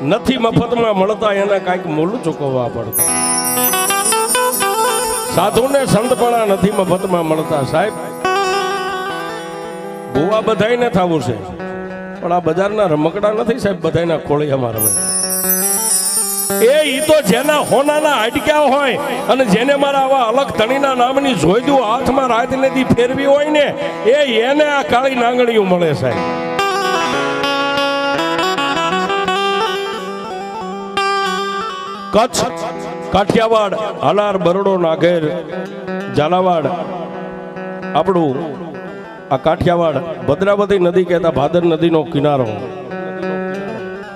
નથી મફતમાં મળતા એને કાંઈક મૂળ ચૂકવવા પડતા. સાધુને સંતપણા નથી મફતમાં મળતા. સાહેબ ભૂવા બધાયને થવું છે, પણ આ બજારના રમકડા નથી સાહેબ બધાયના ખોળિયામાં રમે. એ તો જેના હોનાના હાડક્યા હોય અને જેને મારા આવા અલગ ધણીના નામની જોઈદું હાથમાં રાત નદી ફેરવી હોય ને એને આ કાળી નાંગણીઓ મળે સાહેબ. કચ્છ, કાઠિયાવાડ, હાલાર, બરોડો, નાગેર, ઝાલાવાડ, આપણું આ કાઠિયાવાડ ભદ્રાવતી નદી કહેતા ભાદર નદીનો કિનારો,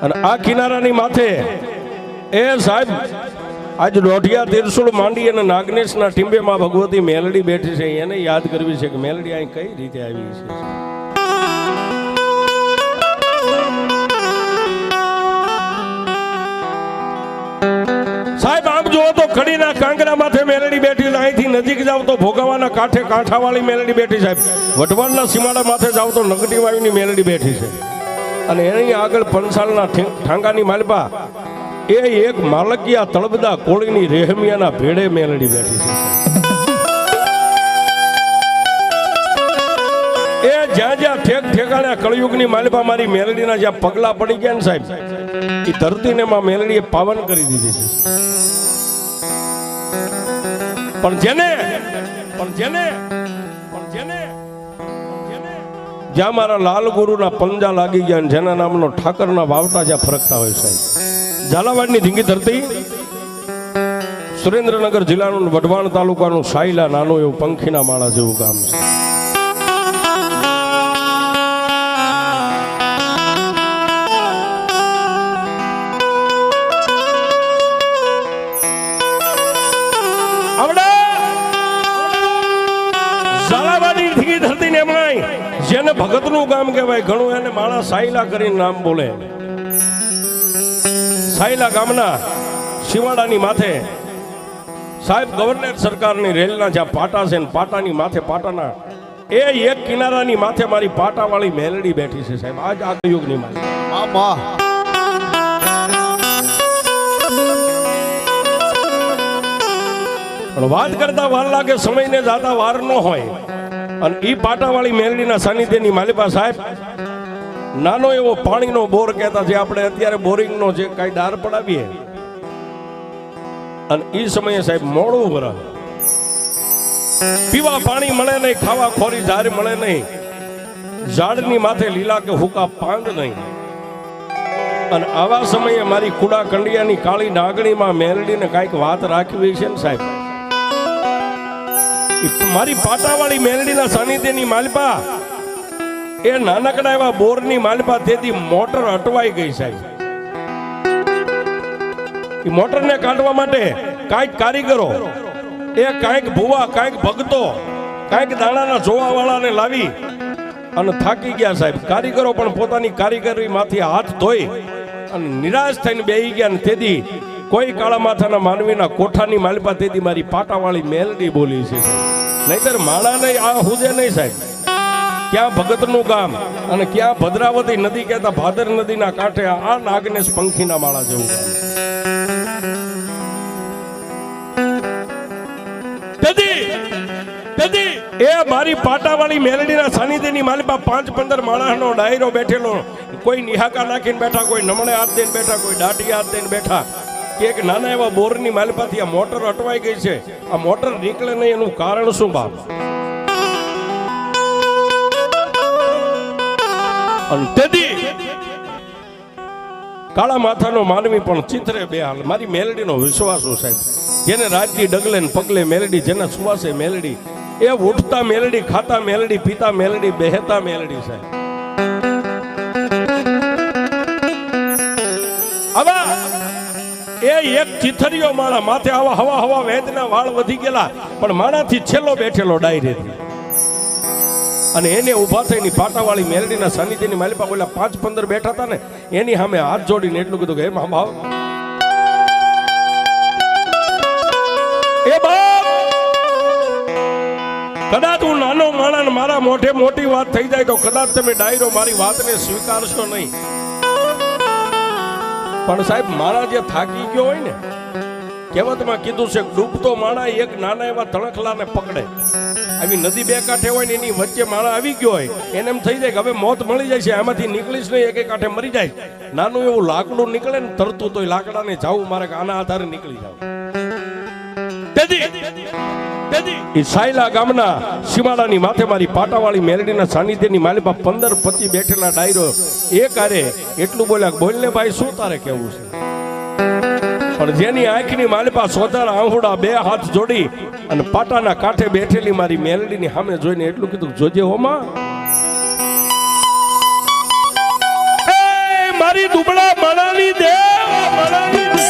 અને આ કિનારાની માથે એ સાહેબ આજ દોઢિયા તીરસુલ માંડી અને નાગનેશના ટીંબેમાં ભગવતી મેલડી બેઠી છે. એને યાદ કરવી છે કે મેલડી અહીં કઈ રીતે આવી છે. સાહેબ આમ જુઓ તો કડીના કાંકરા માથે મેલડી બેઠી, અહીંથી નજીક જાવ તો ભોગાવાના કાંઠે કાંઠાવાળી મેલડી બેઠી સાહેબ. વટવાડના સીમાડા માથે જાવ તો નગટી વાયુની મેલડી બેઠી છે, અને એની આગળ પંસાલના ઠાંગાની માલપા એ એક માલકિયા તળબદા કોળીની રેહમિયાના ભેડે મેલડી બેઠી છે. એ જ્યાં જ્યાં ઠેક ઠેકાણે કળયુગની માલપા મારી મેલડીના જ્યાં પગલા પડી ગયા ને સાહેબ, એ ધરતીને માં મેલડીએ પાવન કરી દીધી છે. પણ જેને જ્યાં મારા લાલ ગુરુના પંજા લાગી ગયા, જેના નામનો ઠાકરના વાવટા જ્યાં ફરકતા હોય સાહેબ. ઝાલાવાડની ધીંગી ધરતી, સુરેન્દ્રનગર જિલ્લાનું વઢવાણ તાલુકાનું સાયલા નાનું એવું પંખીના માળા જેવું ગામ છે. ઝાલાવાડની ધીંગી ધરતી ને એમાંય જેને ભગતનું ગામ કહેવાય ઘણું, એને માળા સાયલા કરીને નામ બોલે. સાયલા ગામના શિવાડાની માથે સાહેબ ગવર્નર સરકારની રેલના જ્યાં પાટા છે, પાટાની માથે પાટાના એ એક કિનારાની માથે મારી પાટાવાળી મેલડી બેઠી છે સાહેબ. આજ આ યુગની મારી પણ વાત કરતા વાર લાગે, સમયને જાતા વાર ન હોય. અને ઈ પાટાવાળી મેલડીના સાનિધ્યની માલિપા સાહેબ નાનો એવો પાણીનો બોર કહેતા, જે આપણે અત્યારે બોરિંગનો જે કાંઈ દાર પડાવીએ, અને એ સમયે સાહેબ મોડું વરા પીવા પાણી મળે નહીં, ખાવા ખોરી ઝાર મળે નહીં, ઝાડની માથે લીલા કે હુકા પાંદ નહીં. અને આવા સમયે મારી કુડા કંડિયાની કાળી નાગણીમાં મેલડીને કાંઈક વાત રાખવી છે ને સાહેબ. મારી પાટાવાળી મેલડીના સાનિધ્યની માલિપા એ નાનકડા એવા બોરની માલપા તેથી મોટર અટવાઈ ગઈ સાહેબ. એ મોટરને કાઢવા માટે કાંઈક કારીગરો, એ કાંઈક ભુવા, કાંઈક ભક્તો, કાંઈક દાણાના જોવા વાળાને લાવી અને થાકી ગયા સાહેબ. કારીગરો પણ પોતાની કારીગરીમાંથી હાથ ધોઈ અને નિરાશ થઈને બેહી ગયા. ને તેથી કોઈ કાળા માથાના માનવીના કોઠાની માલપા તેથી મારી પાટાવાળી મેલડી બોલી છે. નહીતર માણા નહીં, આ હુજે નહીં સાહેબ. ક્યાં ભગતનું ગામ અને ક્યાં ભદ્રાવતી નદી કહેતા ભાદર નદીના કાંઠે આ નાગનેશ પંખીના માળા જેવું ગામ. એ મારી પાટાવાળી મેલડીના સાનિધ્યની માલિપા 5-15 માણસનો ડાયરો બેઠેલો, કોઈ નિહાકા નાખીને બેઠા, કોઈ નમણે હાથ દઈને બેઠા, કોઈ દાઢી હાથ દઈને બેઠા. કે એક નાના એવા બોરની માલિપાથી આ મોટર અટવાઈ ગઈ છે, આ મોટર નીકળે નહીં, એનું કારણ શું બાપ? કાળા માથાનો માનવી પણ ચિત્રે બે હાલ. મારી મેલડીનો વિશ્વાસ સાહેબ, જેને રાજની ડગલે પગલે મેલડી, જેના સુવાસે મેલડી, એ ઉઠતા મેલડી, ખાતા મેલડી, પીતા મેલડી, બેહતા મેલડી સાહેબ. આવા એ એક ચિથરીયો માણા માથે આવા હવા વેદના વાળ વધી ગયેલા, પણ માણાથી છેલ્લો બેઠેલો ડાયરેથી. અને એને ઉભા થઈને પાટાવાળી મેલડીના સાનિધ્યની માલિપા બોલા 5-15 બેઠા હતા ને, એની સામે હાથ જોડીને એટલું કીધું કે હે મા ભાવ, એ બાપ, કદાચ હું નાનો માણસ ને મારા મોઢે મોટી વાત થઈ જાય તો કદાચ તમે ડાયરો મારી વાતને સ્વીકારશો નહીં. પણ સાહેબ માણા જે થાકી ગયો હોય ને, કહેવતમાં કીધું છે ડૂબતો માણા એક નાના એવા તણખલાને પકડે. આવી નદી બે કાંઠે હોય ને એની વચ્ચે માણા આવી ગયો હોય એને એમ થઈ જાય કે હવે મોત મળી જાય છે, આમાંથી નીકળીશ નહીં, એક કાંઠે મરી જાય. નાનું એવું લાકડું નીકળે ને તરતું તો લાકડાને જાવું મારે આના આધારે નીકળી જાવ. એ સાયલા ગામના સીમાડાની માથે મારી પાટાવાળી મેલડીના સાનિધ્યની માલિપા 15-25 બેઠેલા ડાયરો એક આરે એટલું બોલ્યા, બોલને ભાઈ શું તારે કેવું છે? પણ જેની આંખની માલિપા સોધાર આંહુડા બે હાથ જોડી અને પાટાના કાંઠે બેઠેલી મારી મેલડીની સામે જોઈને એટલું કીધું, જોજે હોમાં મારી દુબળા મણાની દેવ, મણાની દેવ.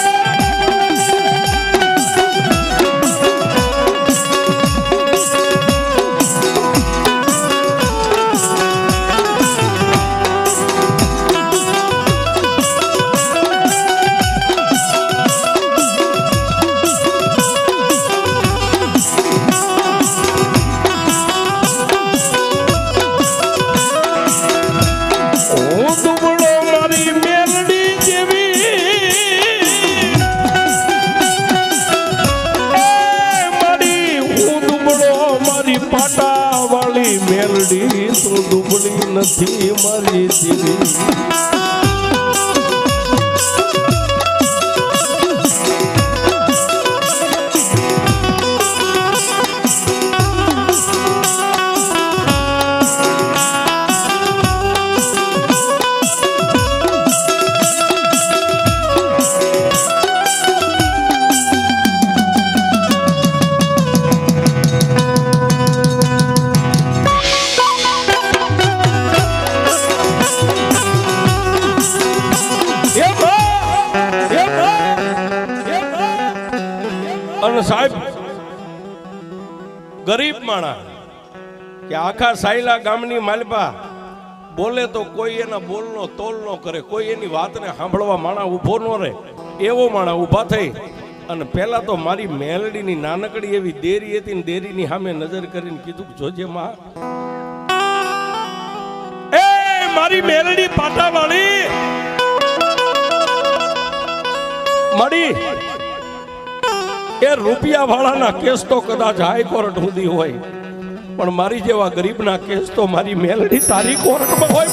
પાટાવાળી મેલડી તું દુબળી નથી મારી દીવી. અને સાહેબ ગરીબ માણા કે આખા સાયલા ગામની માલપા બોલે તો કોઈ એના બોલનો તોલ ન કરે, કોઈ એની વાતને સાંભળવા માણા ઊભો ન રહે. એવો માણા ઊભા થઈ અને પહેલા તો મારી મેલડીની નાનકડી એવી દેરી હતી ને દેરીની સામે નજર કરીને કીધું, જોજે માં એ મારી મેલડી પાટાવાળી મળી. એ રૂપિયા વાળાના કેસ તો કદાચ હાઈકોર્ટ સુધી હોય, પણ મારી જેવા ગરીબના કેસ તો મારી મેલડી તારી કોર્ટમાં હોય.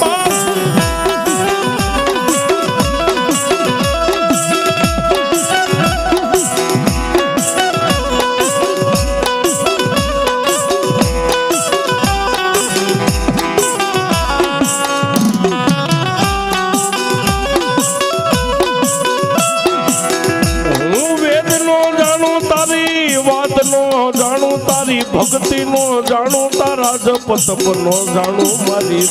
જાણું તારી ભક્તિ નો જાણું, તારા જપ તપ નો જાણું મારી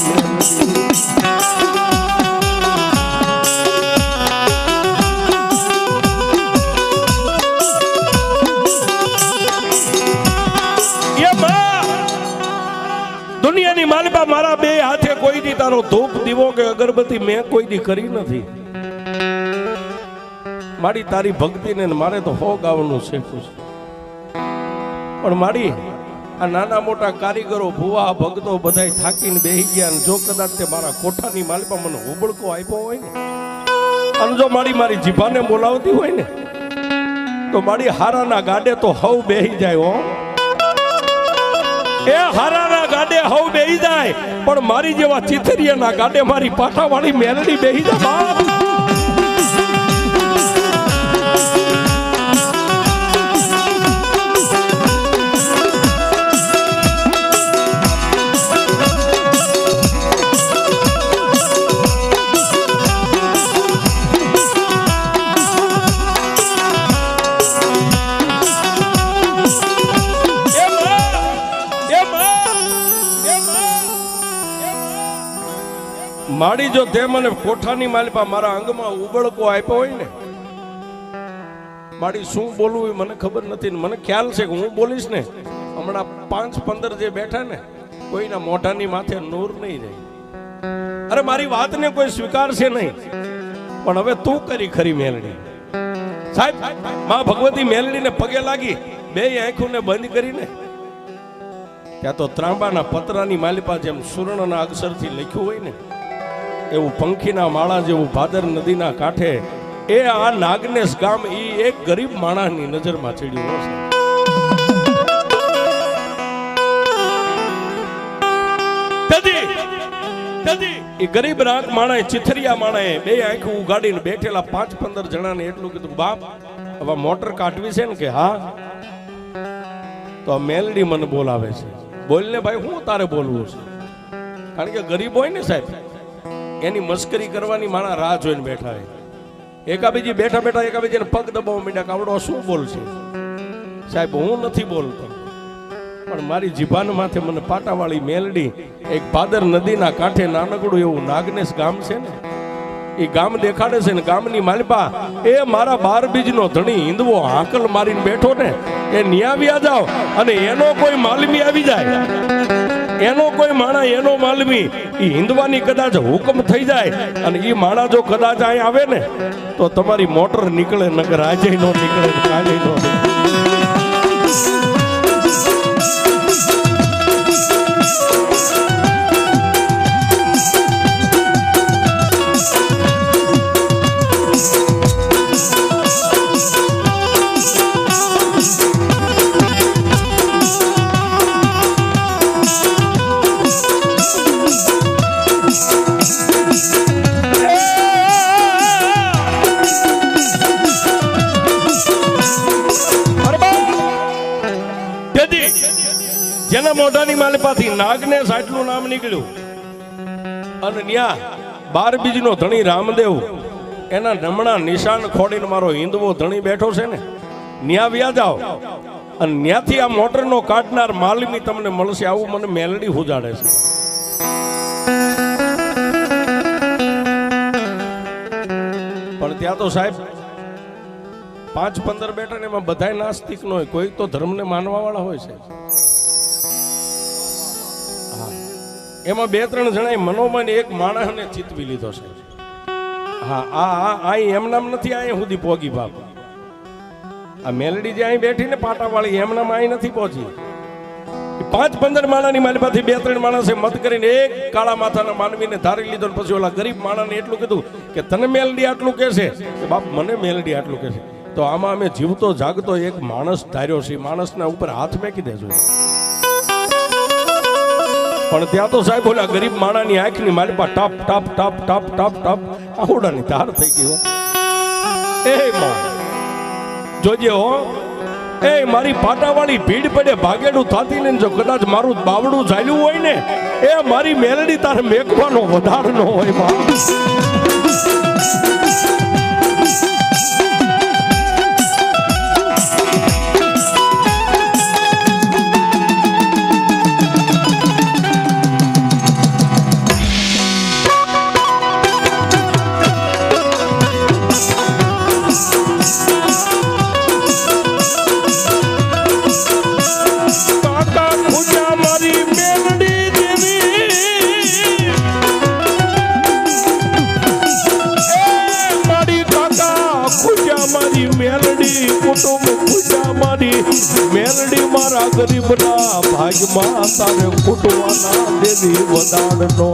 દુનિયાની માલિકા. મારા બે હાથે કોઈ દી તારો ધૂપ દીવો કે અગરબત્તી મેં કોઈ દી કરી નથી. મારી તારી ભક્તિને મારે તો હો ગાવાનું છે, પણ મારી આ નાના મોટા કારીગરો ભુવા ભક્તો બધાય થાકીને બેહી ગયા. અને જો કદાચ તે મારા કોઠાની માલિકા મને ઉબળકો આપ્યો હોય ને, અને જો મારી જીભાને બોલાવતી હોય ને, તો મારી હારાના ગાડે તો હવ બેહી જાય. હો એ હારાના ગાડે હવ બેહી જાય, પણ મારી જેવા ચીથરિયાના ગાડે મારી પાટાવાળી મેલડી બેહી જાય. માડી જો તે મને કોઠાની માલિપા મારા અંગમાં ઉબળકો આપ્યો હોય ને, માડી શું બોલવું મને ખબર નથી. ને મને ખ્યાલ છે કે હું બોલીશ ને, હમણાં 5-15 જે બેઠા ને કોઈના મોઢાની માથે નૂર નહીં રહે. અરે મારી વાતને કોઈ સ્વીકારશે નહીં, પણ હવે તું કરી ખરી મેલડી. સાહેબ માં ભગવતી મેલડીને પગે લાગી, બે આંખોને બંધ કરીને ત્યાં તો ત્રાંબાના પતરાની માલિપા જેમ સુવર્ણના અક્ષરથી લખ્યું હોય ને, એવું પંખીના માળા જેવું ભાદર નદીના કાંઠે એ આ નાગનેશ ગામ એ એક ગરીબ માણસની નજરમાં ચડ્યું છે. એ ગરીબ રાખ માણસ ચિથરિયા માણસ બે આંખો ઉગાડીને બેઠેલા 5-15 જણાને એટલું કીધું, બાપ હવે મોટર કાઢવી છે ને? કે હા. તો આ મેલડી મને બોલાવે છે. બોલને ભાઈ, હું તારે બોલવું છે? કારણ કે ગરીબ હોય ને સાહેબ, એની મસ્કરી કરવાની માણા રાહ જોઈને બેઠા હોય. એકાબીજી બેઠા બેઠા એકાબીજીને પગ દબાવવા માંડ્યા, કાવડો શું બોલશે? સાહેબ હું નથી બોલતો, પણ મારી જીભાન માથે મને પાટાવાળી મેલડી એક ભાદર નદીના કાંઠે નાનકડું એવું નાગનેશ ગામ છે ને, એ ગામ દેખાડે છે ને. ગામની માલિપા એ મારા 12 બીજનો ધણી હિંદવો હાકલ મારીને બેઠો ને, એ ન્યાવ્યા જાવ અને એનો કોઈ માલમી આવી જાય, એનો કોઈ માણા, એનો માલમી એ હિંદવાની કદાચ હુકમ થઈ જાય અને એ માણા જો કદાચ અહીં આવે ને તો તમારી મોટર નીકળે, નકર આજે નો નીકળે, કાલે નો નીકળે. જેના મોઢાની માલિપાથી નાગનેશ આટલું નામ નીકળ્યું અને ન્યા 12 બીજનો ધણી રામદેવ એના નમણા નિશાન ખોડીને મારો હિંદવો ધણી બેઠો છે ને, ન્યા વ્યા જાઓ અને ન્યાથી આ મોટરનો કાઢનાર માલમી તમને મળશે. આવું મને મેલડી હુજાડે છે. પણ ત્યાં તો સાહેબ 5-15 બેઠા ને એમાં બધા નાસ્તિક નો હોય, કોઈ તો ધર્મને માનવા વાળા હોય છે. એમાં 2-3 જણાએ મનોમન એક માણસને ચિતવી લીધો છે. હા, આ એમનામ નથી અહીંયા સુધી પોગી બાપ. આ મેલડી જે અહીં બેઠી ને પાટાવાળી, એમનામ અહીં નથી પહોંચી. 5-15 માણાની માલિપાથી 2-3 માણસે મત કરીને એક કાળા માથાના માનવીને ધારી લીધો. પછી ઓલા ગરીબ માણાને એટલું કીધું કે તને મેલડી આટલું કહે છે? કે બાપ મને મેલડી આટલું કહે છે. તો આમાં અમે જીવતો જાગતો એક માણસ ધાર્યો છે, માણસના ઉપર હાથ મેકી દેજો. પણ ત્યાં તો સાહેબ ઓલા ગરીબ માણાની આંખની માલિપા ટપ ટપ ટપ ટપ ટપ ટપ આવડાની ધાર થઈ ગયો. એ માં જોજે હો, એ મારી પાટાવાળી ભીડ પડે ભાગેડું થાતી ને, જો કદાચ મારું બાવડું ચાલ્યું હોય ને, એ મારી મેલડી તારે મેકવાનો વધાર ન હોય માં. મેલડી મારા ગરીબના ભાગમાં તારે ફૂટવાના દેવી વધારનો.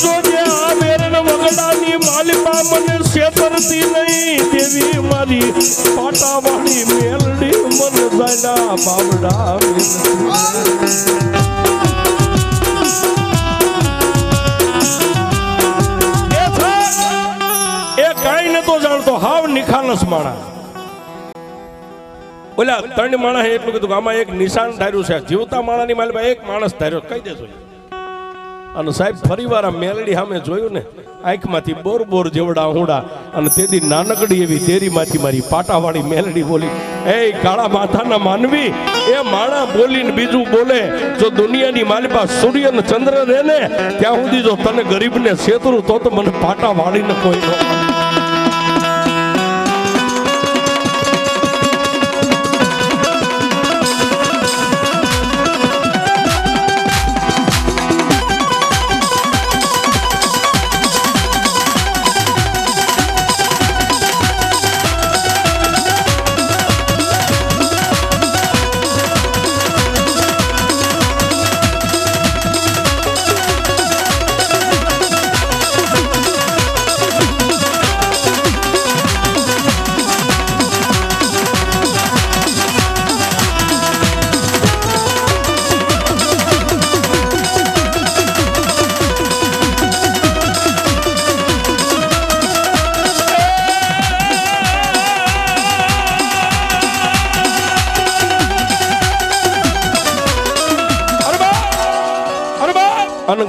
જોજે આ વેરણ વગડાની માલિકા મને છેતરતી નહીં, દેવી મારી પાટાવાળી મેલડી મને જાયના બાવડા. તો હાવ નિખાલસ માણા. ઓલા 3 માણસ એટલું કીધું કે આમાં એક નિશાન ધાર્યું છે. જીવતા માણાની માલિકા એક માણસ ધાર્યો, કહી દેજો. અને સાહેબ ફરીવાર આ મેલડી સામે જોયું ને, આંખમાંથી બોર જેવડા હુંડા, અને તેથી નાનકડી એવી દેરીમાંથી મારી પાટાવાળી મેલડી બોલી, એ કાળા માથાના માનવી, એ માણા બોલીને બીજું બોલે. જો દુનિયાની માલિકા સૂર્ય ને ચંદ્ર રહે ને ત્યાં સુધી જો તને ગરીબને છેતરું તો મને પાટાવાળીને કોઈ ન.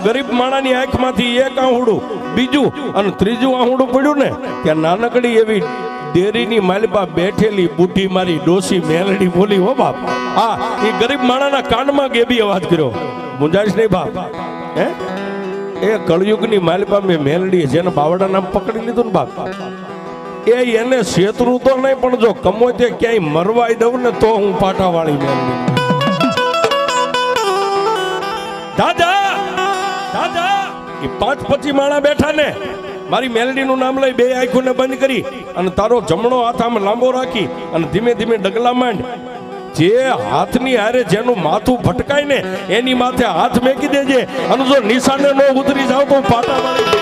ગરીબ માણાની આંખમાંથી એક આહુડું, બીજું અને ત્રીજું આહુડું પડ્યું ને ત્યાં નાનકડી એવી ડેરીની માલપા બેઠેલી બુઢી મારી ડોસી મેલડી બોલી, હો બાપ. હા, એ ગરીબ માણાના કાનમાં ગેબી અવાજ કર્યો, મુંજાઈશ નહીં બાપ. હે, એ કળયુગની માલપા મેં મેલડી જેને બાવડા નામ પકડી લીધું ને બાપ, એને શેતરું તો નહીં, પણ જો કમો તે ક્યાંય મરવાઈ દઉં ને તો હું પાટાવાળી મેલડી. દાદા દાદા, એ 5-25 માણા બેઠા ને મારી મેલડીનું નામ લઈ બે આંખોને બંધ કરી અને તારો જમણો હાથ આમ લાંબો રાખી અને ધીમે ધીમે ડગલા માંડ. જે હાથની હારે જેનું માથું ભટકાય ને એની માથે હાથ મેકી દેજે, અને જો નિશાને નો ઉતરી જાવ તો પાટાવાળી.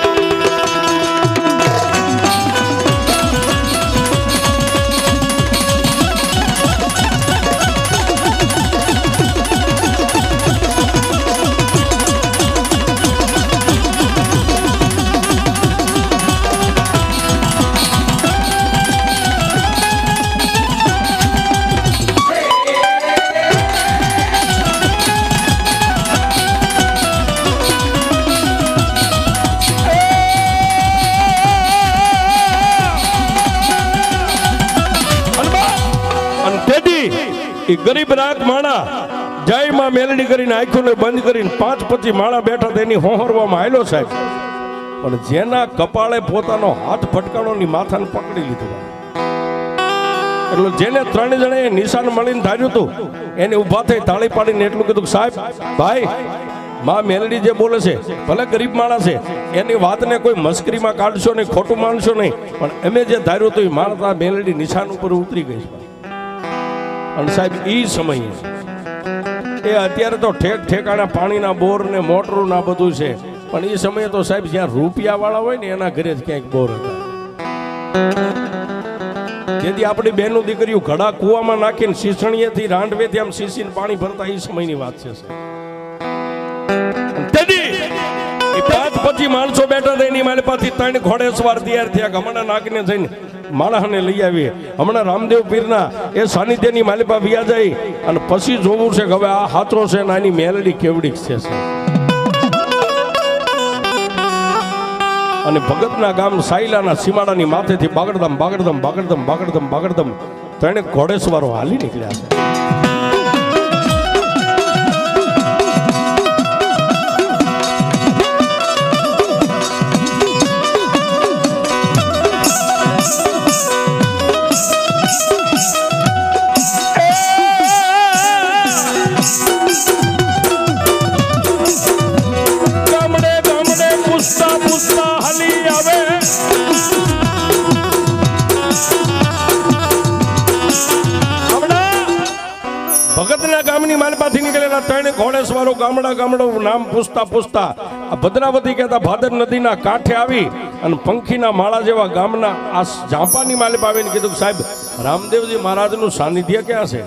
ગરીબ રાત માણા જય માં મેલડી કરીને આંખોને બંધ કરીને 5-25 માણા બેઠા તેની હોહરવામાં આવેલો સાહેબ. પણ જેના કપાળે પોતાનો હાથ ફટકાણો ની માથાને પકડી લીધું, એટલે જેને 3 જણાએ નિશાન મળીને ધાર્યું હતું એને ઊભા થઈ તાળી પાડીને એટલું કીધું, સાહેબ ભાઈ માં મેલડી જે બોલે છે ભલે ગરીબ માણસ છે, એની વાતને કોઈ મસ્કરીમાં કાઢશો નહીં, ખોટું માનશો નહીં, પણ અમે જે ધાર્યું હતું એ માણસ મેલડી નિશાન ઉપર ઉતરી ગઈ છે. અને સાહેબ એ સમયે એ અત્યારે તો ઠેક ઠેકાણા પાણીના બોર ને મોટરું ના બધું છે, પણ એ સમયે તો સાહેબ જ્યાં રૂપિયા વાળા હોય ને એના ઘરે જ ક્યાંક બોર હતા. જેથી આપણી બહેનો દીકરીઓ ઘડા કુવામાં નાખીને શીસણીએથી રાંડવેથી આમ શીસીને પાણી ભરતા એ સમયની વાત છે. 5-25 માણસો બેઠા હતા એની મારી પાસેથી 3 ઘોડેસવાર તૈયાર થયા. હમણાં નાગને જઈને માણસને લઈ આવીએ. હમણાં રામદેવ પીરના એ સાનિધ્યની માલિપા વ્યા જાય અને પછી જોવું છે કે હવે આ હાથરો છે ને આની મેલડી કેવડી છે. અને ભગતના ગામ સાયલાના સીમાડાની માથેથી બાગડધમ બાગડધમ બાગડધમ બાગડધમ બાગડધમ 3 ઘોડેસવારો હાલી નીકળ્યા છે. ભગતના ગામની માલપાથી નીકળેલા 3 ઘોડેસવારો ગામડું નામ પૂછતા પૂછતા ભદ્રાવતી કહેતા ભાદર નદીના કાંઠે આવી અને પંખીના માળા જેવા ગામના આ ઝાંપાની માલિપા આવીને કીધું, સાહેબ રામદેવજી મહારાજનું સાનિધ્ય ક્યાં છે?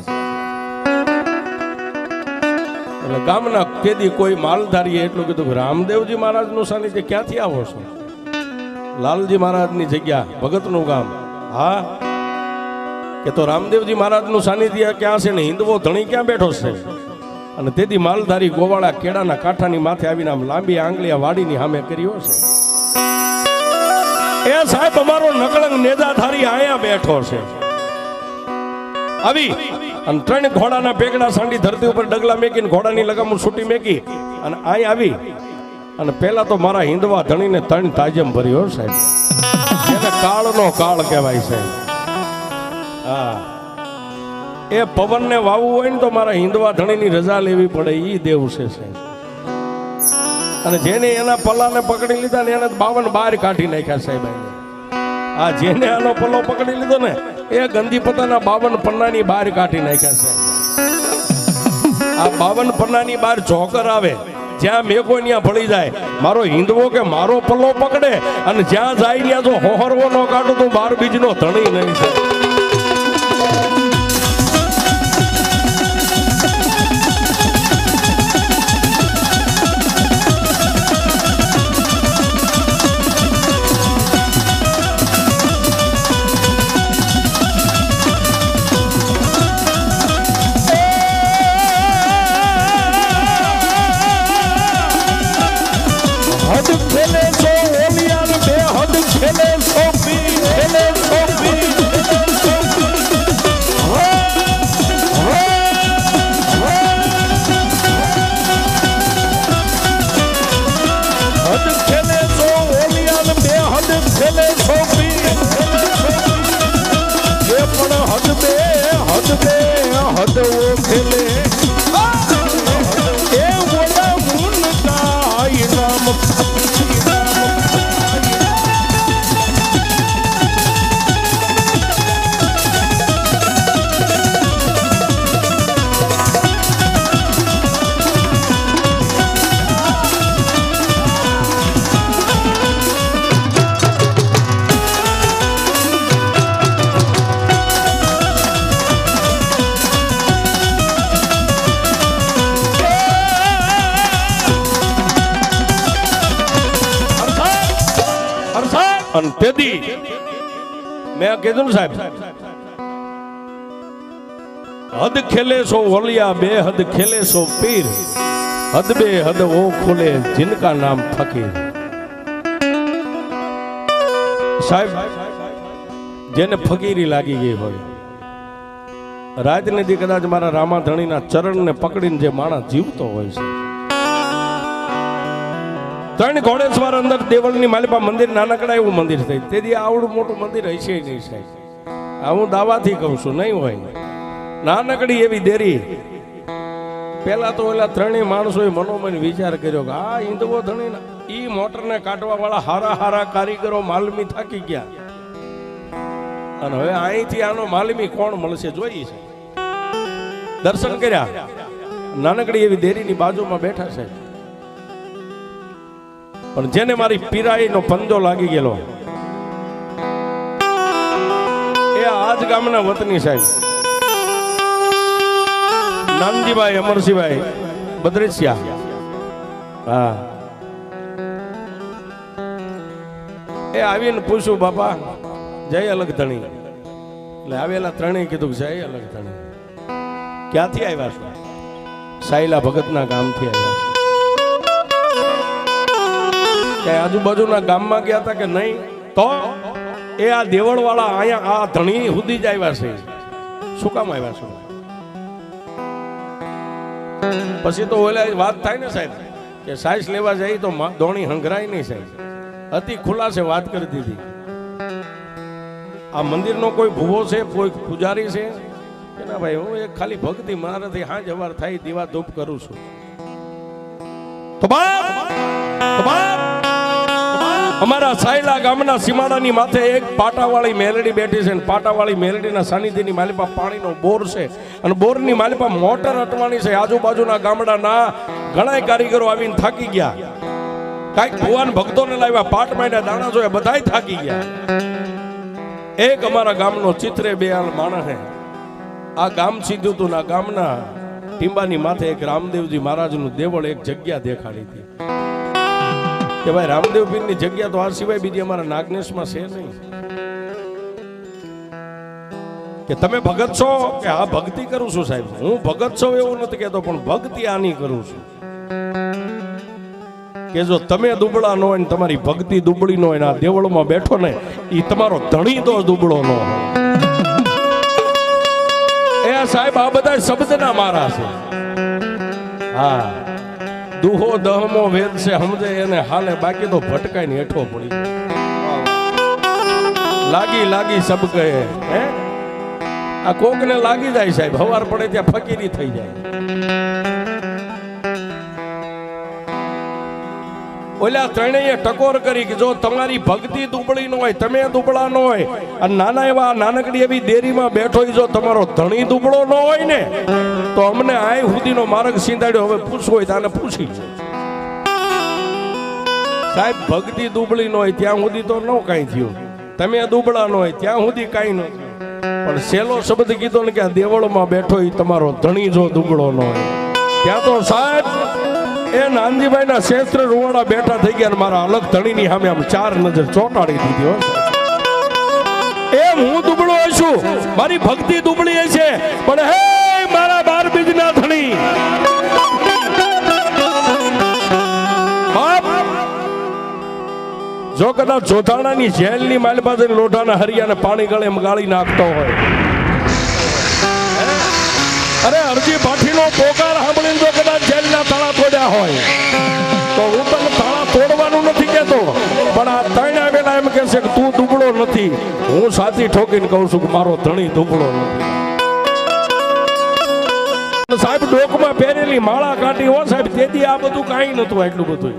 એટલે ગામના કેદી કોઈ માલધારીએ એટલું કીધું કે રામદેવજી મહારાજનું સાનિધ્ય ક્યાંથી આવો છો? લાલજી મહારાજની જગ્યા ભગતનું ગામ. હા કે તો રામદેવજી મહારાજનું સાનિધ્ય ક્યાં છે ને હિંદવો ધણી ક્યાં બેઠો છે? અને તેથી માલધારી ગોવાળા કેળાના કાંઠાની માથે આવીને આમ લાંબી આંગળીયા વાડીની સામે કર્યો છે. એ સાહેબ અમારો નકળંગ નેજાધારી આયા બેઠો છે. આવી અને 3 ઘોડાના પેગડા સાંડી ધરતી ઉપર ડગલા મેકીને ઘોડાની લગામું છૂટી મેકી અને અહીં આવી અને પેલા તો મારા હિંદવા ધણીને 3 તાજમ ભર્યો સાહેબ, જેને કાળનો કાળ કહેવાય છે. હા, એ પવનને વાવવું હોય ને તો મારા હિંદવા ધણીની રજા લેવી પડે, ઈ દેવ છે સાહેબ. અને જેને એના પલ્લાને પકડી લીધા ને એને 52 બહાર કાઢી નાખ્યા સાહેબ. આ જેને આનો પલ્લો પકડી લીધો ને એ ગંદી પતાના 52 પન્નાની બહાર કાઢી નાખ્યા સાહેબ. આ 52 પન્નાની બહાર જોકર આવે, જ્યાં મેઘો ત્યાં ભળી જાય. મારો હિંદવો કે મારો પલ્લો પકડે અને જ્યાં જાય ત્યાં જો હોહરવો ન કાઢો તો 12 બીજનો ધણી નહીં છે. અને તેથી મેં કીધું ને સાહેબ, હદ ખેલે સો વલિયા બે હદ ખેલે સો પીર, હદ બે હદ વો ખોલે जिनका नाम फकीर। સાહેબ જેને ફકીરી લાગી ગઈ હોય, રાજનીતિ કદાચ મારા રામાધણીના ચરણને પકડીને જે માણસ જીવતો હોય છે, ત્રણ ઘોડેશ્વર અંદર દેવળની માલિપા મંદિર નાનકડા એવું મંદિર થઈ, તેથી આવડું મોટું મંદિર હશે નહીં સાહેબ, આ હું દાવાથી કહું છું, નહીં હોય નાનકડી એવી દેરી। પેલા તો ઓલા ત્રણેય માણસોએ મનોમન વિચાર કર્યો કે આ હિન્દુઓ ધણી ઈ મોટરને કાઢવા વાળા હારા હારા કારીગરો માલમી થાકી ગયા, અને હવે અહીંથી આનો માલમી કોણ મળશે જોઈએ છે। દર્શન કર્યા, નાનકડી એવી દેરીની બાજુમાં બેઠા છે, પણ જેને મારી પીરાઈનો પંજો લાગી ગયેલો એ આજ ગામના વતની સાહેબ નાનજીભાઈ અમરસિંહભાઈ બદ્રેશિયા। હા, એ આવીને પૂછ્યું બાપા જય અલગ ધણી, એટલે આવેલા ત્રણેય કીધું કે જય અલગ ધણી, ક્યાંથી આવ્યા છો? સાયલા ભગતના ગામથી આવ્યા છે। કે આજુબાજુના ગામમાં ગયા હતા કે નહીં? તો એ આ દેવળ વાળા અહીંયા આ ધણી સુધી જ આવ્યા છે। શું કામ આવ્યા છો? પછી તો ઓલા વાત થાય ને સાહેબ કે સાઈસ લેવા જાય તો દોણી હંગરાય નહીં સાહેબ, અતિ ખુલાસે વાત કરી દીધી। આ મંદિરનો કોઈ ભૂવો છે, કોઈ પૂજારી છે કે ના ભાઈ, હું એક ખાલી ભક્તિ મારાથી હાજ હવાર થાય દીવા ધૂપ કરું છું। તો અમારા સાયલા ગામના સીમાડાની માથે એક પાટાવાળી મેલડી બેઠી છે, અને પાટાવાળી મેલડીના સાનિધ્યની માલિપા પાણીનો બોર છે, અને બોરની માલિપા મોટર અટવાની છે। આજુબાજુના ગામડાના ઘણા કારીગરો આવીને થાકી ગયા, કાંઈક ભગવાન ભક્તોને લાવ્યા, પાટ માંડ્યા, દાણા જોયા, બધાય થાકી ગયા। એક અમારા ગામનો ચિત્રે બેહાલ માણસ હે આ ગામ સીધું હતું, ના ગામના ટીંબાની માથે એક રામદેવજી મહારાજનું દેવળ એક જગ્યા દેખાડી હતી કે ભાઈ રામદેવ પીરની જગ્યા તો આ સિવાય બીજી અમારા નાગનેશમાં છે નહીં, કે તમે ભગત છો કે હા ભક્તિ કરું છું સાહેબ, હું ભગત છો એવું નથી કહેતો, પણ ભક્તિ આની કરું છું કે જો તમે દુબળા ન હોય ને તમારી ભક્તિ દુબળી ન હોય ને આ દેવળમાં બેઠો ને એ તમારો ધણી તો દુબળો ન હોય। એ સાહેબ આ બધા શબ્દના મારા છે। હા, દુહો દહમો વેદ છે સમજે એને હાલે, બાકી તો ભટકાઈ ને હેઠો પડી લાગી લાગી સબ કહે હે, આ કોક ને લાગી જાય સાહેબ, હવાર પડે ત્યાં ફકીરી થઈ જાય। ઓલા ત્રણેય ટકોર કરી કે જો તમારી ભક્તિ દુબળી ન હોય, તમે દુબળા ન હોય, અને નાના એવા નાનકડી એવી દેરીમાં બેઠો જો તમારો ધણી દુબળો ન હોય ને તો અમને આ સુધીનો માર્ગ સીંધાડ્યો, હવે પૂછવું હોય તો આને પૂછી સાહેબ। ભક્તિ દુબળી ન હોય ત્યાં સુધી તો ન કાંઈ થયું, તમે દુબળા ન હોય ત્યાં સુધી કાંઈ ન થયું, પણ સેલો શબ્દ કીધો ને કે આ દેવળમાં બેઠો એ તમારો ધણી જો દુબળો ન હોય ત્યાં તો સાહેબ એ નાનજીભાઈ ના શેસ્ત્ર રૂવાડા બેઠા થઈ ગયા, મારા અલગ ધણીની સામે આમ ચાર નજર ચોંટાડી દીધી હો। એમ હું દુબળો છું, મારી ભક્તિ દુબળી છે, પણ હે મારા 12 બીજના ધણી જો કદાચ જોધાણાની જેલની માલબાજે લોઢાના હરિયાને પાણી ગળે ગાળી નાખતો હોય, અરે અરજી ભાઠીનો પોકાર સાંભળીને જો કદાચ જેલના તાળા તોડ્યા હોય તો હું તને તાળા તોડવાનું નથી કહેતો, પણ આ ત્રણ આવેલા એમ કહેશે કે તું દુબળો નથી, હું સાચી ઠોકીને કહું છું કે મારો ધણી દુબળો નથી। સાહેબ ડોકમાં પહેરેલી માળા કાઢી હો સાહેબ, તેથી આ બધું કાંઈ નતું, એટલું બધું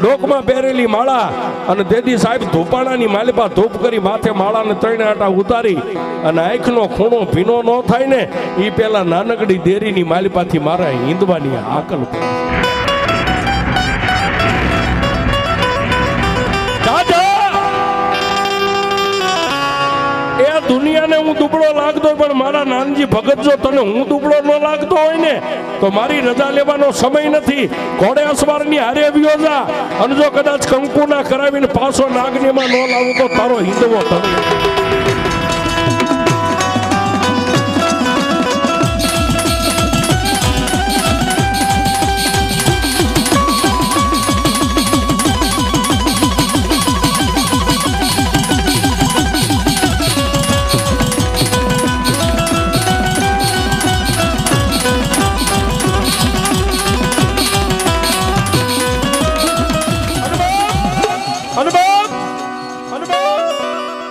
ડોકમાં પહેરેલી માળા, અને તેથી સાહેબ ધૂપાણાની માલિપા ધૂપ કરી માથે માળાને 3 આટા ઉતારી, અને આંખનો ખૂણો ભીનો ન થાય ને એ પેલા નાનકડી દેરીની માલિપાથી મારા હિંદવાની આકલ પડે। એ દુનિયાને હું દુબળો લાગતો હોય પણ મારા નાનજી ભગત જો તને હું દુબળો ન લાગતો હોય ને તો મારી રજા લેવાનો સમય નથી. ઘોડે અસવારની હારે આવ્યો જા અને જો કદાચ કંકુના કરાવીને પાછો નાગનીમાં ન લાવું તો તારો હિંદવો થયો.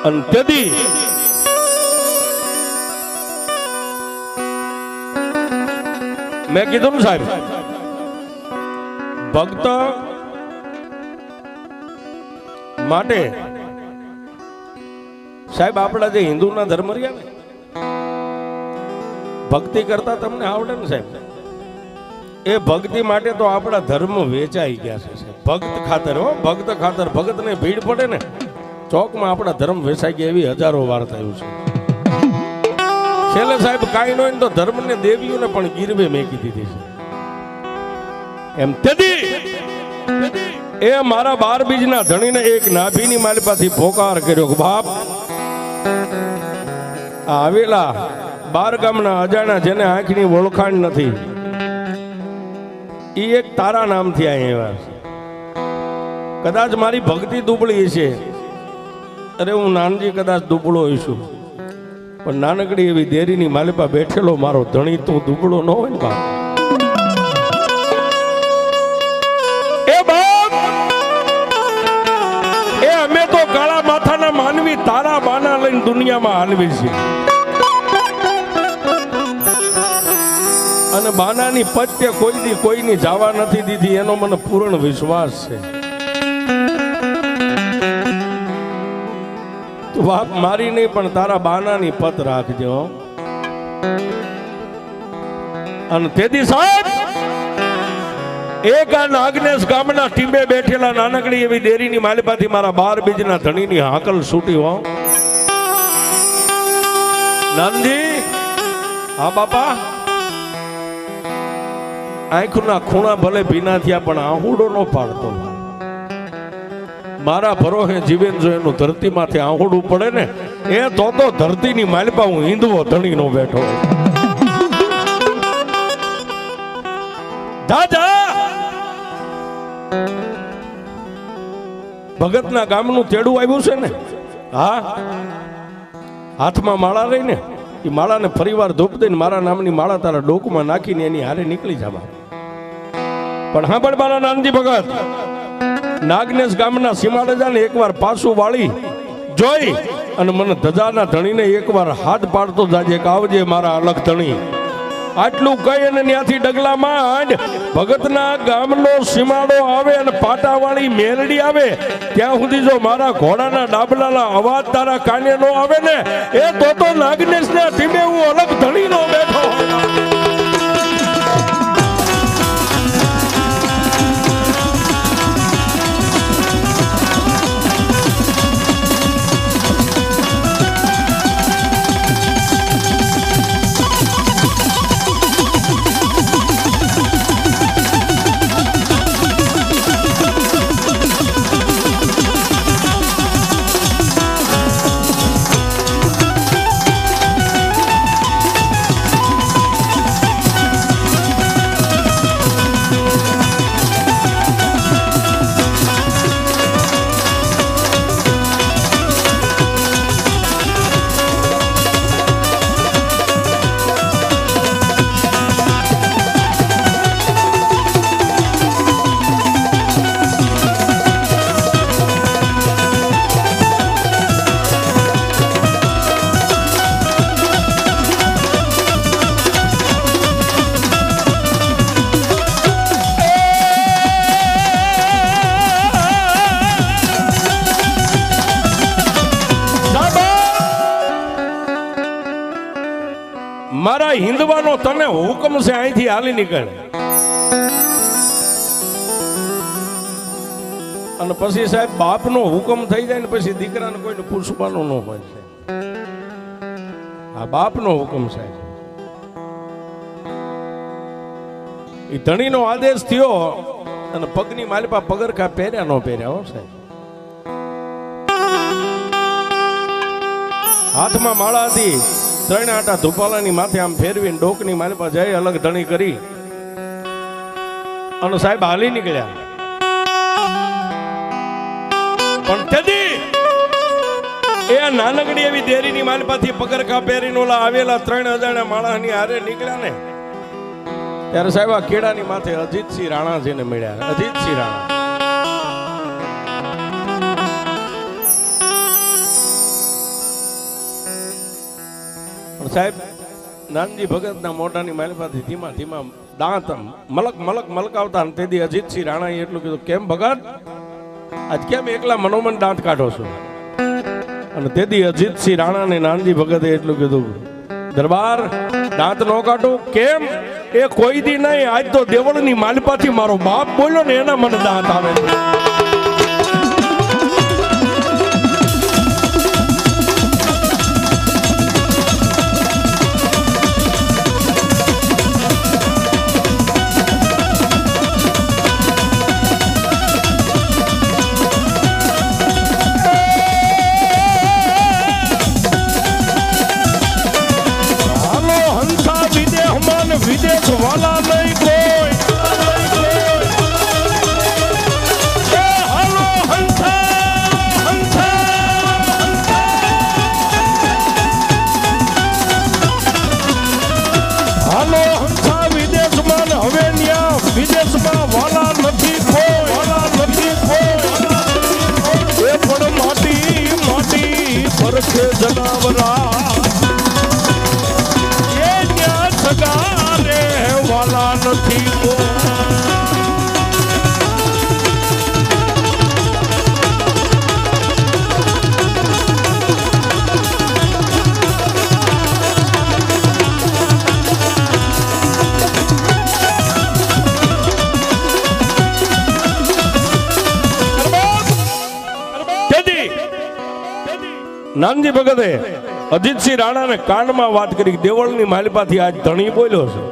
અને તેથી મેં કીધું ને સાહેબ ભક્ત માટે સાહેબ આપણા જે હિન્દુના ધર્મ રહ્યા ને ભક્તિ કરતા તમને આવડે ને સાહેબ એ ભક્તિ માટે તો આપણા ધર્મ વેચાઈ ગયા છે. ભક્ત ખાતર હો ભક્ત ખાતર ભક્તને ભીડ પડે ને ચોકમાં આપણા ધર્મ વેચાઈ ગયા એવી હજારો વાર થયું છે. છેલ્લે સાહેબ કાંઈ ન હોય ને તો ધર્મને દેવીઓને પણ ગીરવે મેકી દીધી છે. એમ તેથી એ મારા 12 બીજના ધણીને એક નાભીની માલિપાથી પોકાર કર્યો કે બાપ આવેલા 12 ગામના અજાણા જેને આંખની ઓળખાણ નથી એ એક તારા નામથી આવ્યા છે. કદાચ મારી ભક્તિ દુબળી છે. અરે હું નાનજી કદાચ દુબળો છું પણ નાનકડી એવી દેરીની માલિપા બેઠેલો મારો ધણી તું દુબળો ન હોય ને બાપ. એ બાપ એ અમે તો કાળા માથાના માનવી તારા બાના લઈને દુનિયામાં હાલવી છે અને બાનાની પત્ય કોઈની જવા નથી દીધી એનો મને પૂર્ણ વિશ્વાસ છે. બાપ મારી નહીં પણ તારા બાનાની પત રાખજો. અને તેથી સાહેબ એક આ નાગનેશ ગામના ટીમે બેઠેલા નાનકડી એવી દેરીની માલિપાથી મારા 12 બીજના ધણીની હાકલ છૂટી હો. નાનજી હા બાપા આંખના ખૂણા ભલે ભીના થયા પણ આહુડો નો પાડતો. મારા ભરોહે જીવેન જો એનું ધરતીમાંથી આહુડું પડે ને એ તો ધરતીની માલિપા હું હિંદવો ધણીનો બેઠો. ભગતના ગામનું તેડું આવ્યું છે ને હા હાથમાં માળા રહીને એ માળાને ફરીવાર ધૂપ દઈને મારા નામની માળા તારા ડોકમાં નાખીને એની હારે નીકળી જવા. પણ હા પણ મારા નાનજી ભગત નાગનેશ ગામના સીમાડેજાને એકવાર પાછું વાળી જોઈ અને મને ધજાના ધણીને એકવાર હાથ પાડતો જાજે કે આવજે મારા અલગ ધણી. આટલું કહી અને ત્યાંથી ડગલા માંડ ભગતના ગામનો સીમાડો આવે અને પાટાવાળી મેલડી આવે ત્યાં સુધી જો મારા ઘોડાના ડાબલાના અવાજ તારા કાને નો આવે ને એ તો નાગનેશના ટીમે હું અલગ ધણીનો બેઠો. મારા હિંદવાનો તને હુકમ છે અહીંથી હાલી નીકળ. અને પછી સાહેબ બાપનો હુકમ થઈ જાય ને પછી દીકરાને કોઈને પૂછવાનું ન હોય છે. આ બાપનો હુકમ સાહેબ. એ ધણીનો આદેશ થયો અને પગની માલિપા પગરખા પહેર્યા ન પહેર્યા હો સાહેબ. હાથમાં માળા હતી, 3 આટા ધુપાલાની માથે આમ ફેરવીને ડોકની માલિપા જઈ અલગ ધણી કરી અને સાહેબ હાલી નીકળ્યા. પણ તેથી એ નાનકડી એવી દેરીની માલિપાથી પગરખા પહેરીને ઓલા આવેલા 3 અજાણ્યા માણસની હારે નીકળ્યા ને ત્યારે સાહેબ આ કેળાની માથે અજીતસિંહ રાણા જેને મળ્યા. અજીતસિંહ રાણા પણ સાહેબ નાનજી ભગતના મોઢાની માલિપાથી ધીમા ધીમા દાંત મલકાવતા ને તેથી અજીતસિંહ રાણાએ એટલું કીધું, કેમ ભગત આજ કેમ એકલા મનોમન દાંત કાઢો છો? અને તેથી અજીતસિંહ રાણા ને નાનજી ભગતે એટલું કીધું, દરબાર દાંત નો કાઢો. કેમ? એ કોઈ દી નહીં, આજ તો દેવળની માલિપાથી મારો બાપ બોલ્યો ને એના મને દાંત આવે. વિદેશ વાલા નહીં કોઈ, હાલો હંસા હાલો હંસા વિદેશમાં, હવે ન્યા વિદેશમાં વાલા નથી કોઈ, એ પણ માટી ફરકે જનાવરા એ ન્યા સગા વાલા નથી નાનજી ભગતે અજીતસિંહ રાણાને કાનમાં વાત કરી, દેવળની માલિપાથી આજ ધણી બોલ્યો છે.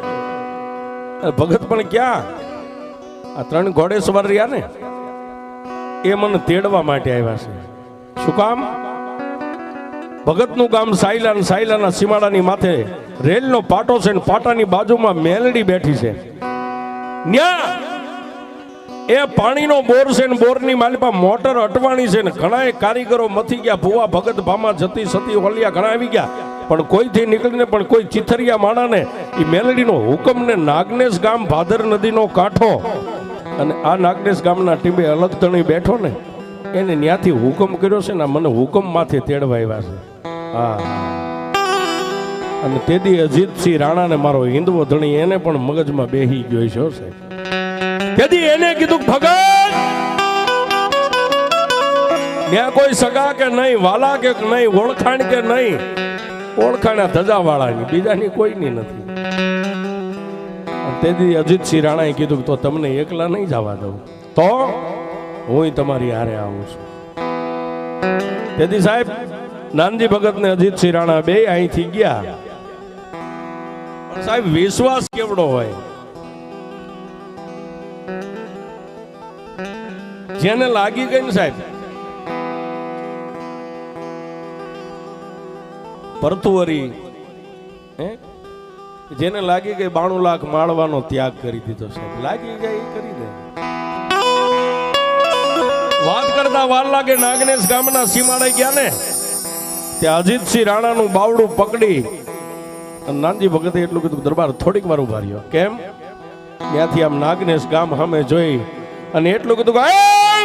ભગત પણ ક્યાં, આ 3 ઘોડેસવાર રહ્યા ને એ મને તેડવા માટે આવ્યા છે. શું કામ? ભગતનું ગામ સાયલા, સાયલાના સીમાડાની માથે રેલનો પાટો છે ને પાટાની બાજુમાં મેલડી બેઠી છે. ન્યા એ પાણીનો બોર છે ને બોરની માલિપા મોટર અટવાણી છે ને ઘણા કારીગરો મથી ગયા. ભુવા ભગત ભામા જતી સતી હોલિયા ઘણા આવી ગયા, પણ કોઈથી નીકળીને પણ કોઈ ચિથરિયા માણાને એ મેલડીનો હુકમ ને નાગનેશ ગામ ભાદર નદીનો કાંઠો અને આ નાગનેશ ગામના ટીમે અલગ તણી બેઠો ને એને ત્યાંથી હુકમ કર્યો છે ને મને હુકમ માથે તેડવા આવ્યા છે. હા, અને તેથી અજીતસિંહ રાણાને મારો હિન્દવો ધણી એને પણ મગજમાં બેહી ગયો છે સાહેબ. તેથી એને કીધું, ભગત ત્યાં કોઈ સગા કે નહીં, વાલા કે નહીં, ઓળખાણ કે નહીં. ઓળખાણા ધજાવાળાની, બીજાની કોઈની નથી. તેથી અજીતસિંહ રાણાએ કીધું તો તમને એકલા નહીં જવા દઉં, તો હું તમારી હારે આવું છું. તેથી સાહેબ નાનજી ભગત ને અજીતસિંહ રાણા બે અહીંથી ગયા. સાહેબ વિશ્વાસ કેવડો હોય, જેને લાગી ગઈ ને સાહેબ પરતુવરી, જેને લાગી ગઈ 92 લાખ માળવાનો ત્યાગ કરી દીધો સાહેબ. લાગી જાય એ કરી દે. વાત કરતા વાર લાગે નાગનેશ ગામના સીમાડે ગયા ને ત્યાં અજીતસિંહ રાણાનું બાવડું પકડી અને નાનજી ભગતે એટલું કીધું, દરબાર થોડીક વાર ઉભા રહ્યો. કેમ? ત્યાંથી આમ નાગનેશ ગામ સામે જોઈ અને એટલું કીધું,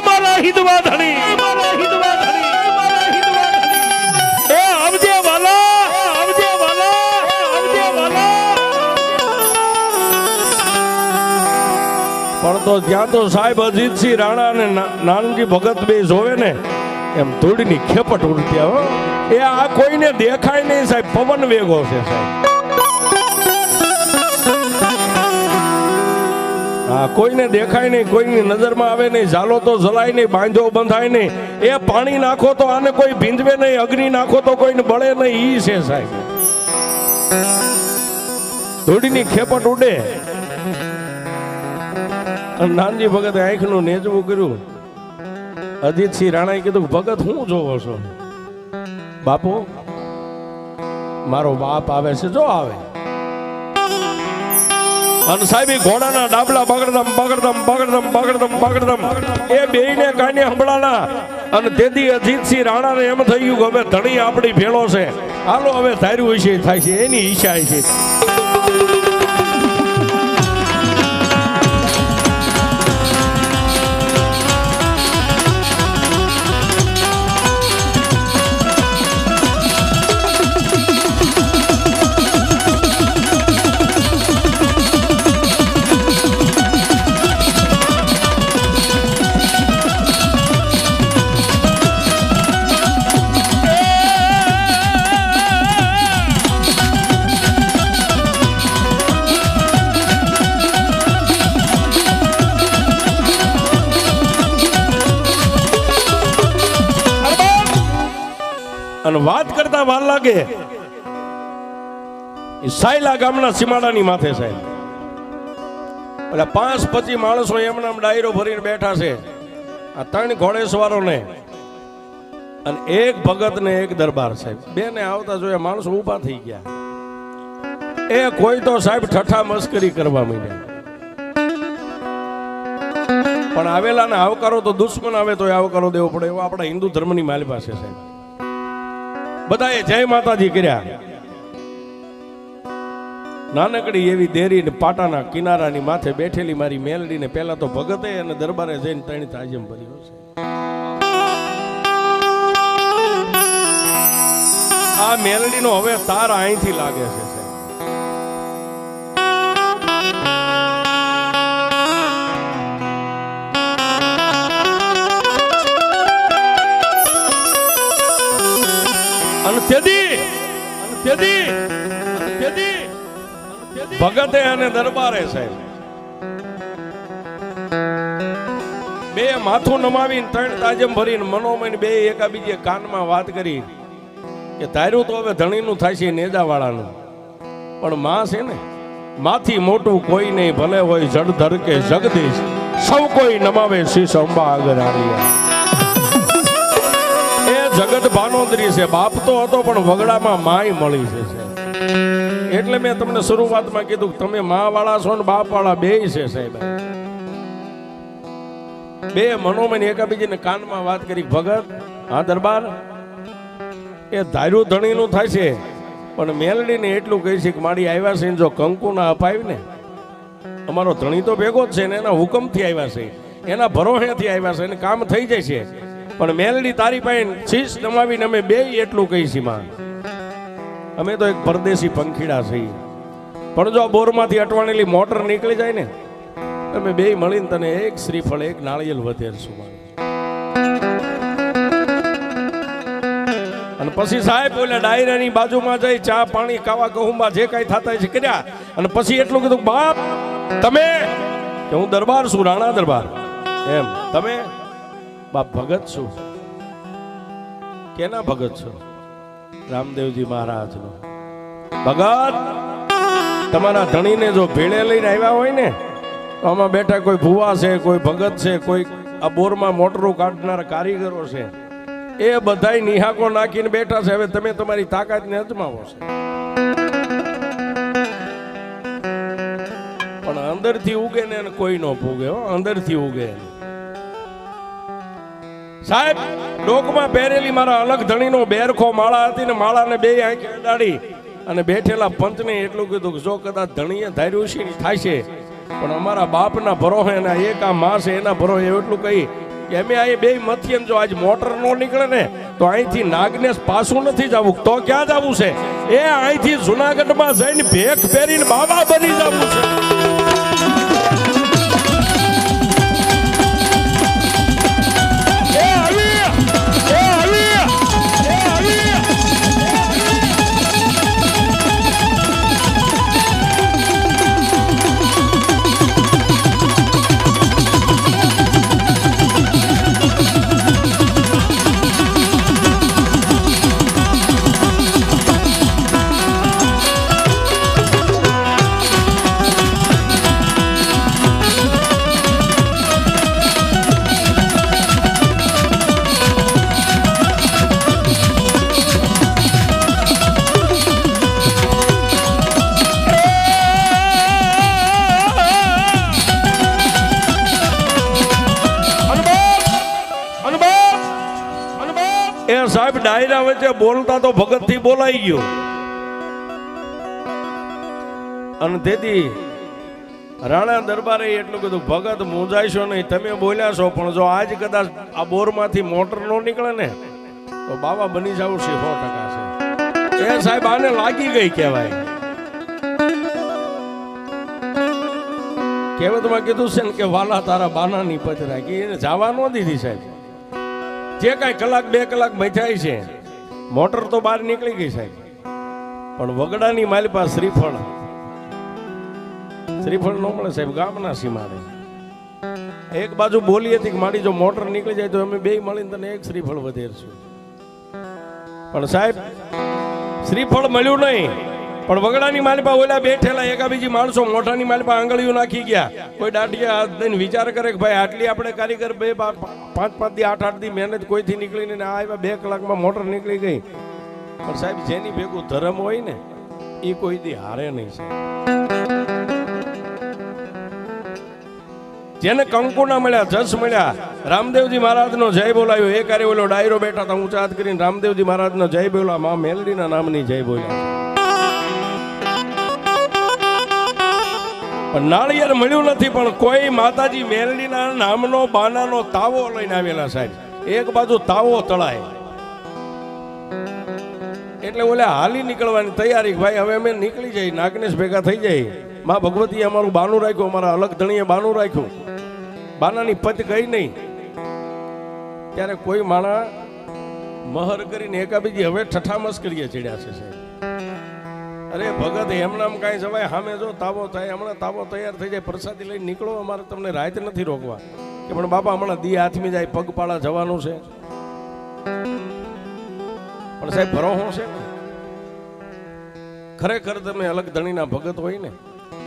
મારા હિતવા ધણી, એ આવજે વાલા, આવજે વાલા, આવજે વાલા. પણ તો ત્યાં તો સાહેબ અજીતસિંહ રાણા અને નાનજી ભગત બે જોવે ને એમ ધૂળની ખેપટ ઉડતી હો. એ આ કોઈને દેખાય નહીં સાહેબ, પવન વેગો છે સાહેબ. હા, કોઈને દેખાય નહીં, કોઈની નજરમાં આવે નહીં, ઝાલો તો જલાય નહીં, બાંધો બંધાય નહીં. એ પાણી નાખો તો આને કોઈ ભીંજવે નહીં, અગ્નિ નાખો તો કોઈને બળે નહીં. ઈ છે સાહેબ. ધૂળની ખેપટ ઉડે અને નાનજી ભગત આંખનું નેચવું કર્યું. અજીતસિંહ રાણાએ કીધું ભગત હું જોવો છો? બાપુ મારો બાપ આવે છે, જો આવે. અને સાહેબ ઘોડાના ડાબલા બગડદમ બગડદમ બગડદમ બગડદમ બગડદમ એ બેયને કાને હંભળાના. અને તેથી અજીતસિંહ રાણાને એમ થઈ ગયું કે હવે ધણી આપણી ભેળો છે, હાલો હવે ધાર્યું વિશે થાય છે, એની ઈચ્છા છે. અને વાત કરતા વાર લાગે સાયલા ગામના સીમાડાની માથે સાહેબ એટલે 5-25 માણસો એમના ડાયરો ભરીને બેઠા છે. આ 3 ઘોડેસવારો ને અને એક ભગત ને એક દરબાર સાહેબ બે ને આવતા જોયા માણસો ઊભા થઈ ગયા. એ કોઈ તો સાહેબ ઠઠા મસ્કરી કરવા માંડ્યા. પણ આવેલા ને આવકારો તો દુશ્મન આવે તો આવકારો દેવો પડે એવો આપણા હિન્દુ ધર્મની માલ પાસે સાહેબ. બધાએ જય માતાજી કર્યા. નાનકડી એવી દેરી પાટાના કિનારાની માથે બેઠેલી મારી મેલડીને પહેલા તો ભગતે અને દરબારે જઈને 3 તાજમ ભર્યો છે. આ મેલડીનો હવે તાર અહીંથી લાગે છે. ભગતે અને દરબારે સાહેબ બે માથું નમાવીને 3 તાજમ ભરીને મનોમન બે એકાબીજે કાનમાં વાત કરી કે તારું તો હવે ધણીનું થાય છે નેજાવાળાનું, પણ માં છે ને માથી મોટું કોઈ નહીં, ભલે હોય જળધર કે જગદીશ, સૌ કોઈ નમાવે શીશ અંબા આગળ આવ્યા. એ જગત ભાનોદરી છે, બાપ તો હતો પણ વગડામાં માય મળી છે. એટલે મેં તમને શરૂઆતમાં કીધું તમે મા વાળા છો ને બાપ વાળા બે છે સાહેબ. બે મનોમન એકાબીજીને કાનમાં વાત કરી ભગત હા દરબાર એ ધાર્યું ધણીનું થાય છે, પણ મેલડીને એટલું કહી છે કે મારી આવ્યા છે જો કંકુ ના અપાવી ને અમારો ધણી તો ભેગો જ છે ને એના હુકમથી આવ્યા છે, એના ભરોસેથી આવ્યા છે, એને કામ થઈ જાય છે. પણ મેલડી તારી પાસે શીશ નમાવીને અમે બે એટલું કહી છીએ માં, અમે તો એક પરદેશી પંખીડા છીએ, પણ જો બોરમાંથી અટવાણેલી મોટર નીકળી જાય ને તમે બે મળીને તને એક શ્રીફળ એક નાળિયેર વધેરશું. અને પછી સાહેબ ઓલા ડાયરાની બાજુમાં જઈ ચા પાણી કાવા કહુંબા જે કાંઈ થતા છે કર્યા. અને પછી એટલું કીધું બાપ તમે કે હું દરબાર છું, રાણા દરબાર. એમ તમે બાપ ભગત છું. કેના ભગત છો? રામદેવજી મહારાજનો ભગત. તમારા ધણીને જો ભેળે લઈને આવ્યા હોય ને તો આમાં બેઠા કોઈ ભુવા છે, કોઈ ભગત છે, કોઈ આ બોરમાં મોટરો કાઢનારા કારીગરો છે, એ બધાય નિહાકો નાખીને બેઠા છે. હવે તમે તમારી તાકાતને અજમાવો છો, પણ અંદરથી ઉગે ને કોઈ ન પૂગે. અંદરથી ઉગે સાહેબ. ડોકમાં પહેરેલી મારા અલગ ધણીનો બેરખો માળા હતી ને માળાને બે આંખે અડાડી અને બેઠેલા પંચને એટલું કીધું કે જો કદાચ ધણીએ ધાર્યું છે ને થાય છે, પણ અમારા બાપના ભરોસે એના એક આ માં છે એના ભરોસે એટલું કહી કે અમે અહીં બે મથીએ જો આજ મોટર નો નીકળે ને તો અહીંથી નાગનેશ પાછું નથી જવું. તો ક્યાં જવું છે? એ અહીંથી જુનાગઢમાં જઈને ભેખ પહેરીને બાબા બની જવું છે. સાહેબ ડાયરા વચ્ચે બોલતા તો ભગત થી બોલાઈ ગયું અને તેથી રાણા દરબારે એટલું કીધું ભગત મૂંઝાઈશો નહીં, તમે બોલ્યા છો પણ જો આજ કદાચ આ બોરમાંથી મોટર નો નીકળે ને તો બાબા બની જાવ 100% છે. એ સાહેબ આને લાગી ગઈ કહેવાય. કહેવતમાં કીધું છે ને કે વાલા તારા બાનાની પત રાખી, એને જવા ન દીધી સાહેબ. જે કાંઈ કલાક 2 કલાક બેઠાય છે મોટર તો બહાર નીકળી ગઈ સાહેબ, પણ વગડાની માલિપા શ્રીફળ ન મળે સાહેબ. ગામના સીમાડે એક બાજુ બોલી હતી કે મારી જો મોટર નીકળી જાય તો અમે બે મળીને તને એક શ્રીફળ વધેરશું, પણ સાહેબ શ્રીફળ મળ્યું નહીં. પણ વગડાની માલિપા ઓલા બેઠેલા એકા બીજી માણસો મોઢાની માલિપા આંગળીઓ નાખી ગયા. કોઈ દાઢિયા હાથ દઈને વિચાર કરે કે ભાઈ આટલી આપણે કારીગર 5-5 દી 8-8 દી મહેનત કોઈથી નીકળીને આવ્યા 2 કલાકમાં મોટર નીકળી ગઈ. પણ સાહેબ જેની ભેગું ધર્મ હોય ને એ કોઈ દી હારે નહીં સાહેબ. જેને કંકુ ના મળ્યા જસ મળ્યા. રામદેવજી મહારાજનો જય બોલાયો. એ કાર્ય ઓલો ડાયરો બેઠા હતા ઊંચા હાથ કરીને રામદેવજી મહારાજનો જય બોલા, મા મેલડીના નામની જય બોલ્યા. પણ નાળિયેર મળ્યું નથી, પણ કોઈ માતાજી મેલડીના નામનો બાનાનો તાવો લઈને આવેલા સાહેબ. એક બાજુ તાવો તળાય એટલે ઓલે હાલી નીકળવાની તૈયારી. ભાઈ હવે અમે નીકળી જઈએ, નાગનેશ ભેગા થઈ જાય. માં ભગવતીએ અમારું બાનું રાખ્યું, અમારા અલગ ધણીએ બાનું રાખ્યું. બાનાની પત ગઈ નહીં ત્યારે કોઈ માણા મહર કરીને એકાબીજી હવે ઠઠામસ કરીએ ચડ્યા છે સાહેબ. અરે ભગત એમનામ કાંઈ જવાય, સામે જો તાવો થાય, હમણાં તાવો તૈયાર થઈ જાય, પ્રસાદી લઈને નીકળો, અમારે તમને રાત નથી રોકવા. કે પણ બાપા હમણાં દી હાથમી જાય, પગપાળા જવાનું છે. પણ સાહેબ ભરોહો છે ને, ખરેખર તમે અલગ ધણીના ભગત હોય ને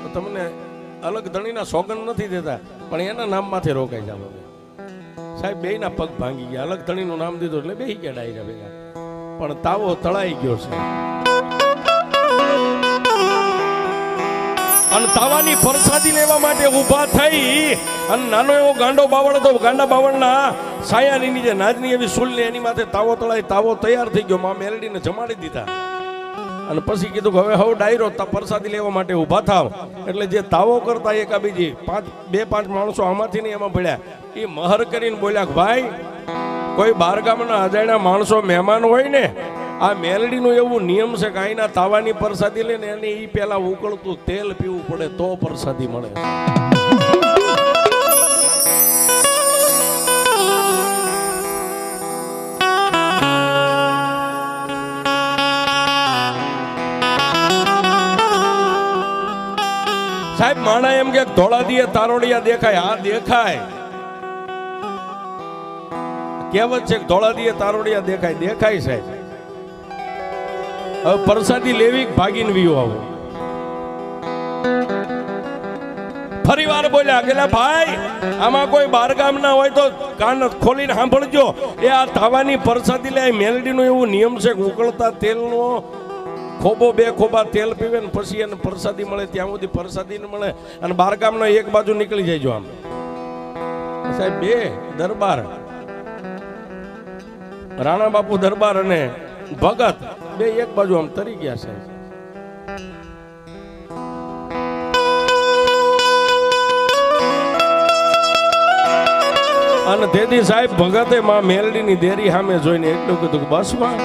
તો તમને અલગ ધણીના સોગન નથી દેતા, પણ એના નામમાંથી રોકાઈ જાવ. સાહેબ બેયના પગ ભાંગી ગયા, અલગ ધણીનું નામ દીધું એટલે બેહી ગયા ડાયરા ભેગા. પણ તાવો તળાઈ ગયો છે અને તાવાની પ્રસાદી લેવા માટે ઊભા થઈ અને નાનો એવો ગાંડો બાવળ હતો. ગાંડા બાવળના સાયાની નીચે નાજની એવી સુલની એની માથે તાવો તળાઈ, તાવો તૈયાર થઈ ગયો. માં મેલડીને જમાડી દીધા અને પછી કીધું કે હવે ડાયરો પ્રસાદી લેવા માટે ઊભા થાવ. એટલે જે તાવો કરતા એકા બીજી 2-5 માણસો આમાંથી નહીં એમાં પડ્યા. એ મહર કરીને બોલ્યા કે ભાઈ કોઈ બાર ગામના અજાણ્યા માણસો મહેમાન હોય ને, આ મેલડીનું એવું નિયમ છે કે અહીંના તાવાની પ્રસાદી લઈને એને એ પેલા ઉકળતું તેલ પીવું પડે તો પ્રસાદી મળે. સાહેબ માણા એમ કે ધોળા દીએ તારોડિયા દેખાય. આ દેખાય, કહેવત છે કે ધોળા દીએ તારોડિયા દેખાય. દેખાય સાહેબ. હવે પ્રસાદી લેવી ભાગીને વીયો આવો. ફરી વાર બોલ્યા કે ભાઈ આમાં કોઈ બારગામ ના હોય તો કાન ખોલીને સાંભળજો. એ આ તાવાની પ્રસાદી લે, મેલડીનો એવું નિયમ છે કે ઉકળતા તેલનો ખોબો 2 ખોબા તેલ પીવે ને પછી એને પ્રસાદી મળે. ત્યાં સુધી પ્રસાદી ન મળે અને બારગામનો એક બાજુ નીકળી જાય. જો આમ સાહેબ 2 દરબાર, રાણા બાપુ દરબાર અને ભગત 2 એક બાજુ આમ તરી ગયા છે. અને તેથી સાહેબ ભગતે માં મેલડીની દેરી સામે જોઈને એટલું કીધું કે બસ માં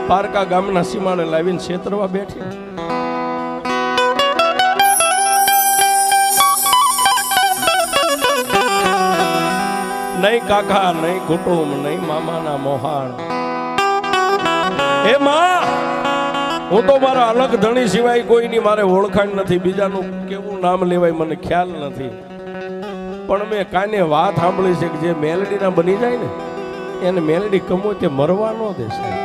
પારકા ગામના સીમાડે લાવીને છેતરવા બેઠી. નહીં કાકા, નહીં કુટુંબ, નહીં મામાના મોહાણ. એ માં હું તો મારા અલગ ધણી સિવાય કોઈની મારે ઓળખાણ નથી, બીજાનું કેવું નામ લેવાય મને ખ્યાલ નથી. પણ મેં કાને વાત સાંભળી છે કે જે મેલડીના બની જાય ને એને મેલડી કમો તે મરવા ન દે સાહેબ.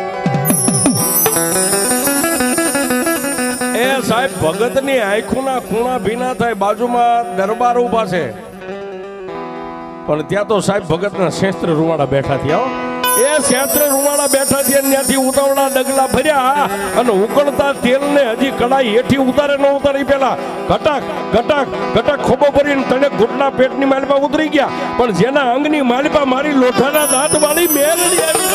એ સાહેબ ભગતની આંખોના ખૂણા ભીના થાય. બાજુમાં દરબાર ઉભા છે પણ ત્યાં તો સાહેબ ભગતના શસ્ત્ર રૂવાડા બેઠા થયા. એ ક્ષેત્ર રૂવાડા બેઠા છે ત્યાંથી ઉતાવળા ડગલા ભર્યા અને ઉકળતા તેલને હજી કડાઈ હેઠી ઉતારે ન ઉતારી પેલા ઘટક ઘટક ઘટક ખોબો ભરીને તને ઘૂંટના પેટની માલિપા ઉતરી ગયા, પણ જેના અંગની માલિપા મારી લોઠાના દાંત વાળી મેલડી આવી.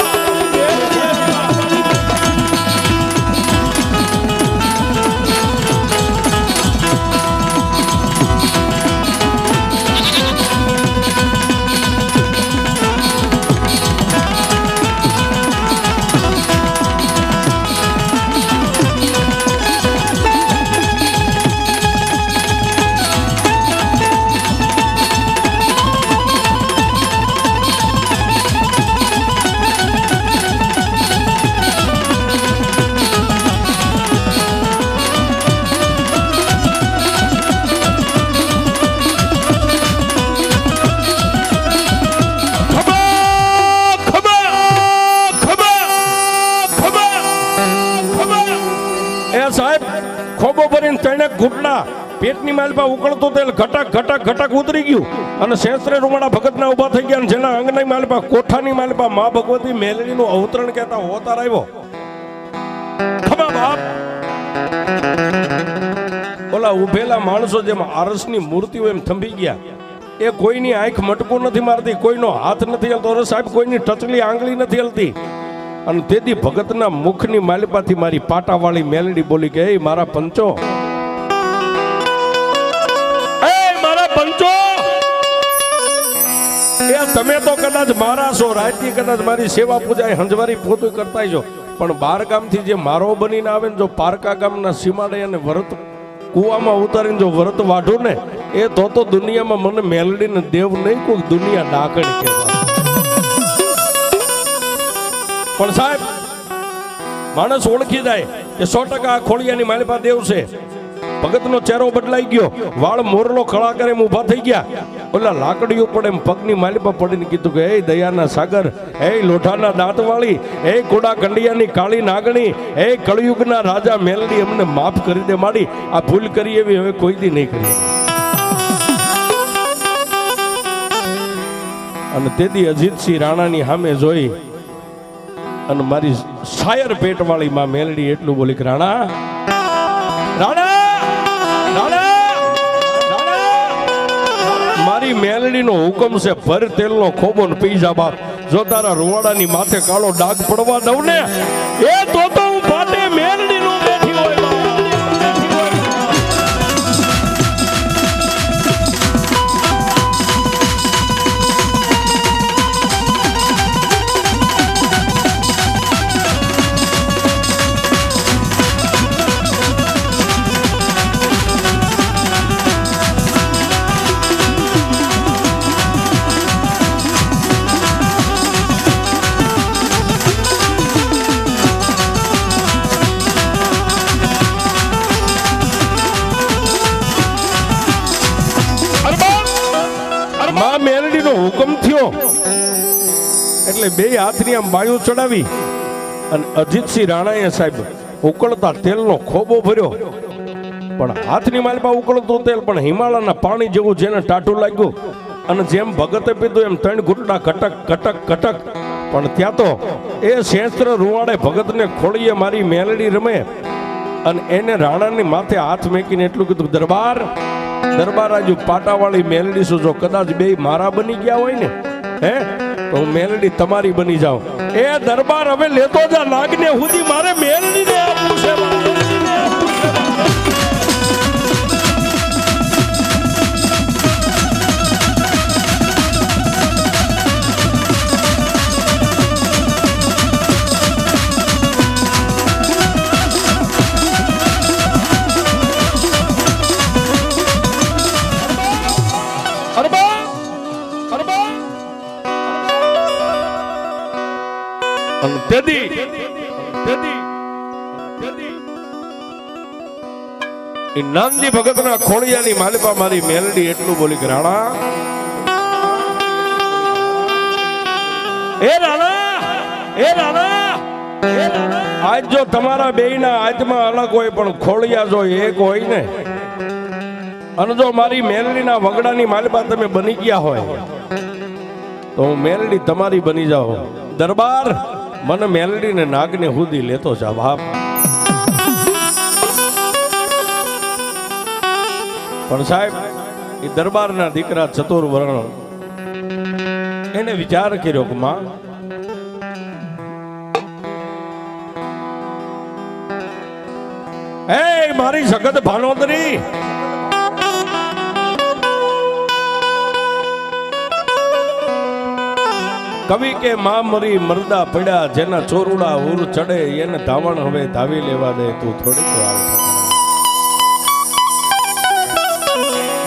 ઘૂંટના પેટની માલપા ઉકળતું તેલ ઘટક ઘટક ઘટક ઉતરી ગયું અને શેસ્ત્રે રૂમાડા ભગતના ઉભા થઈ ગયા. જેના અંગની માલપા કોઠાની માલપા મા ભગવતી મેલડીનું અવતરણ કહેતા હોતાર આવ્યો. ખબા બાપ ઓલા ઉભેલા માણસો જેમ આરસની મૂર્તિઓ એમ થંભી ગયા. એ કોઈની આંખ મટકું નથી મારતી, કોઈનો હાથ નથી હલતો. અરે સાહેબ કોઈની ટચલી આંગળી નથી હલતી. અને તેથી ભગતના મુખની માલપાથી મારી પાટાવાળી મેલડી બોલી કે એ મારા પંચો, તમે તો કદાચ મારા છો, રાતની કદાચ મારી સેવા પૂજા હંજવારી પોતું કરતા છો, પણ 12 ગામથી જે મારો બનીને આવે ને જો પારકા ગામના સીમાડે અને વ્રત કુવામાં ઉતારીને જો વ્રત વાઢું ને એ તો દુનિયામાં મને મેલડીને દેવ નહીં, કોઈ દુનિયા ડાકણ કહેવાય. પણ સાહેબ માણસ ઓળખી જાય કે 100% ખોડિયાની માલિપા દેવ છે. ભગતનો ચહેરો બદલાઈ ગયો, વાળ મોરલો ખળા કરે ઊભા થઈ ગયા. ઓલા લાકડી ઉપર એમ પગની માલિપા પડીને કીધું કે હે દયાના સાગર, હે લોઠાના દાંતવાળી, હે કોડા કંડિયાની કાળી નાગણી, હે કળયુગના રાજા મેલડી, અમને માફ કરી દે માડી. આ ભૂલ કરી એવી હવે કોઈ દી નહીં કરી. અને તેથી અજીતસિંહ રાણાની સામે જોઈ અને મારી શાયર પેટવાળી માં મેલડી એટલું બોલી કે રાણા રાણા મારી મેલડીનો હુકમ છે, ભર તેલનો ખોબો ને પી જા બાપ. જો તારા રૂવાડાની માથે કાળો ડાઘ પડવા દઉં ને એ તો હું પાટે મેલડીનો બેઠી હોય. હુકમ થયો એટલે બે હાથની આમ બાયું ચડાવી અને અજીતસિંહ રાણાએ સાહેબ ઉકળતા તેલનો ખોબો ભર્યો. પણ હાથની માલપા ઉકળતું તેલ પણ હિમાલયના પાણી જેવું જેને ટાટું લાગ્યું. અને જેમ ભગતે પીધું એમ 3 ઘૂંટડા કટક કટક કટક. પણ ત્યાં તો એ શેસ્ત્ર રૂવાડે ભગતને ખોળીએ મારી મેલડી રમે અને એને રાણાની માથે હાથ મેકીને એટલું કીધું દરબાર દરબાર આજુ પાટાવાળી મેલડી શું, જો કદાચ બે મારા બની ગયા હોય ને હે તો હું મેલડી તમારી બની જાઉં. એ દરબાર હવે લેતો જા નાગને સુધી, મારે મેલડીને આપવું છે. નાનજી ભગતના ખોળિયાની માલિપા મારી મેલડી એટલું બોલી કે રાણા આજ જો તમારા બેયના આત્મા અલગ હોય પણ ખોળિયા જો એક હોય ને, અને જો મારી મેલડીના વગડાની માલિપા તમે બની ગયા હોય તો હું મેલડી તમારી બની જાઉં. દરબાર મને મેલડી ને નાગને હુદી લેતો જા બાપ. પણ સાહેબ એ દરબારના દીકરા ચતુર્વર્ણ એને વિચાર કર્યો કે માં એ મારી સગત ભાનોદરી કવિ કે માં મરી મરદા પડ્યા જેના ચોરુડા ઉર ચડે એને ધાવણ હવે ધાવી લેવા દે તું થોડીક વાર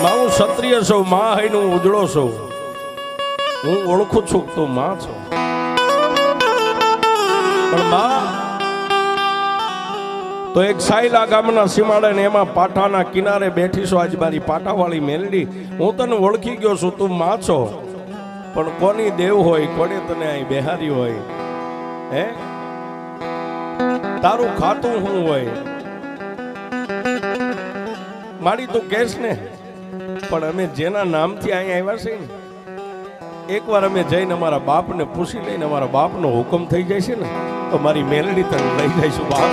માં હું ક્ષત્રિય છું માં હઈને હું ઉજળો છું હું ઓળખું છું તું માં છો પણ માં તો એક સાયલા ગામના સીમાડે ને એમાં પાટાના કિનારે બેઠી છો આજ મારી પાટાવાળી મેલડી હું તને ઓળખી ગયો છું તું માં છો પણ કોની દેવ હોય કોને તને અહીં બેહારી હોય હે તારું ખાતું શું હોય મારી તું કેસ ને પણ અમે જેના નામથી અહીં આવ્યા છે ને એકવાર અમે જઈને અમારા બાપને પૂછી લઈને અમારા બાપનો હુકમ થઈ જાય છે ને તો મારી મેલડી તને લઈ જઈશું બાપ.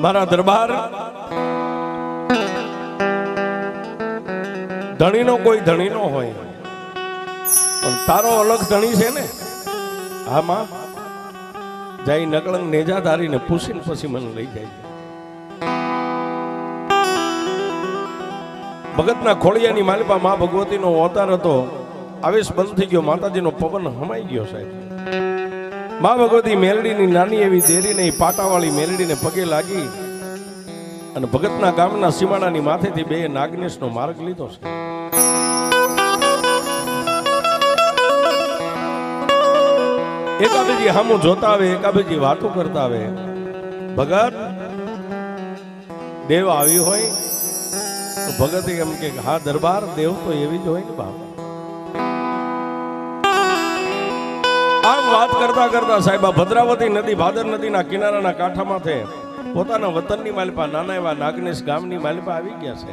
મારા દરબાર ધણીનો કોઈ ધણીનો હોય પણ તારો અલગ ધણી છે ને. હા માં જાય નકળંગ નેજાધારીને પૂછીને પછી મને લઈ જાય. ભગતના ખોળિયાની માલિપા માં ભગવતીનો અવતાર હતો. આવેશ બંધ થઈ ગયો, માતાજીનો પવન હમાઈ ગયો સાહેબ. માં ભગવતી મેલડીની નાની એવી દેરીને પાટાવાળી મેલડીને પગે લાગી અને ભગતના ગામના સીમાડાની માથેથી બે નાગનેશનો માર્ગ લીધો છે. એકાબીજી હામું જોતા આવે, એકાબીજી વાતો કરતા આવે. ભગત દેવ આવી હોય તો ભગત એમ કે હા દરબાર દેવ તો એવી જ હોય ને બાપ. આમ વાત કરતા કરતા સાહેબ ભદ્રાવતી નદી ભાદર નદીના કિનારાના કાંઠામાંથી પોતાના વતનની માલિપા નાના એવા નાગનેશ ગામની માલિપા આવી ગયા છે.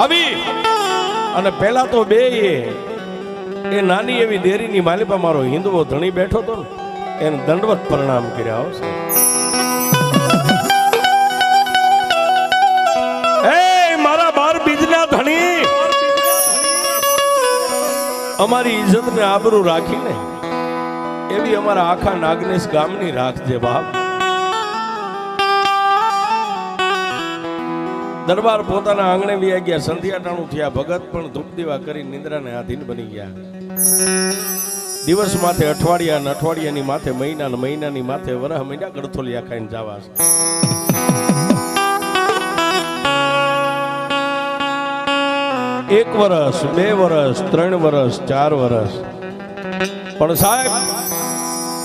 આવી અને પહેલા તો બે એ નાની એવી દેરીની માલિપા મારો હિન્દુઓ ધણી બેઠો હતો ને એને દંડવત પ્રણામ કર્યા આવશે. એ મારા બાર બીજના ધણી અમારી ઇજ્જત ને આબરૂ રાખીને એવી અમારા આખા નાગનેશ ગામની રાખજે બાપ. દરબાર પોતાના આંગણે વી ગયા, સંધ્યાટાણું થયા. ભગત પણ ધૂપ દીવા કરી નિંદ્રાને આધીન બની ગયા. દિવસ માથે અઠવાડિયા, અઠવાડિયાની માથે મહિના, મહિનાની માથે વરહ મહિના ગળથોલિયા ખાઈને જવા. એક વર્ષ, 2 વર્ષ, 3 વર્ષ, 4 વર્ષ. પણ સાહેબ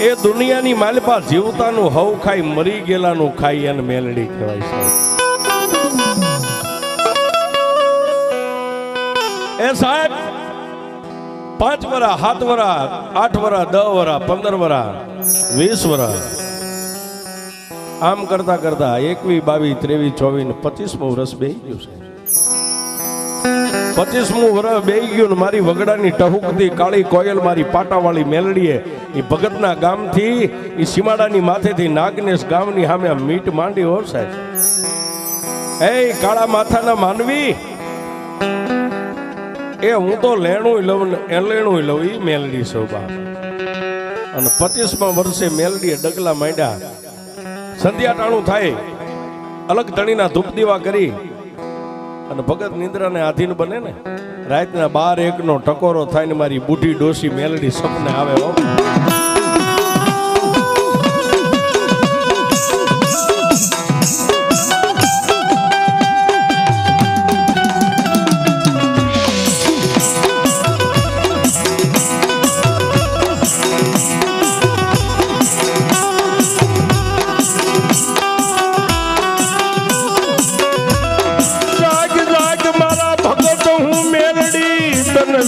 એ દુનિયાની માલિપા જીવતાનું હવ ખાઈ મરી ગયેલાનું ખાઈ અને મેલડી કહેવાય સાહેબ. એ સાહેબ 5 વર્ષ, 7 વર્ષ, 8 વર્ષ, 10 વર્ષ, 15 વર્ષ, 20 વર્ષ આમ કરતા કરતા 21, 22, 23, 24, 25મું વર્ષ બેહી ગયું છે. 25મું વર્ષ બેહી ગયું ને મારી વગડાની ટહુકતી કાળી કોયલ મારી પાટાવાળી મેલડીએ એ ભગતના ગામથી એ સીમાડાની માથેથી નાગનેશ ગામની સામે મીટ માંડી હો સાહેબ. એ કાળા માથાના માનવી એ હું તો લેણું લઉં ને એલેણું લઉં એ મેલડી સૌ બાપ. અને 25મા વર્ષે મેલડીએ ડગલા માંડ્યા. સંધ્યાટાણું થાય, અલગ ધણીના ધૂપ દીવા કરી અને ભગત નિંદ્રાને આધીન બને ને રાતના 12-1નો ટકોરો થાય ને મારી બુઢી ડોસી મેલડી સપને આવે.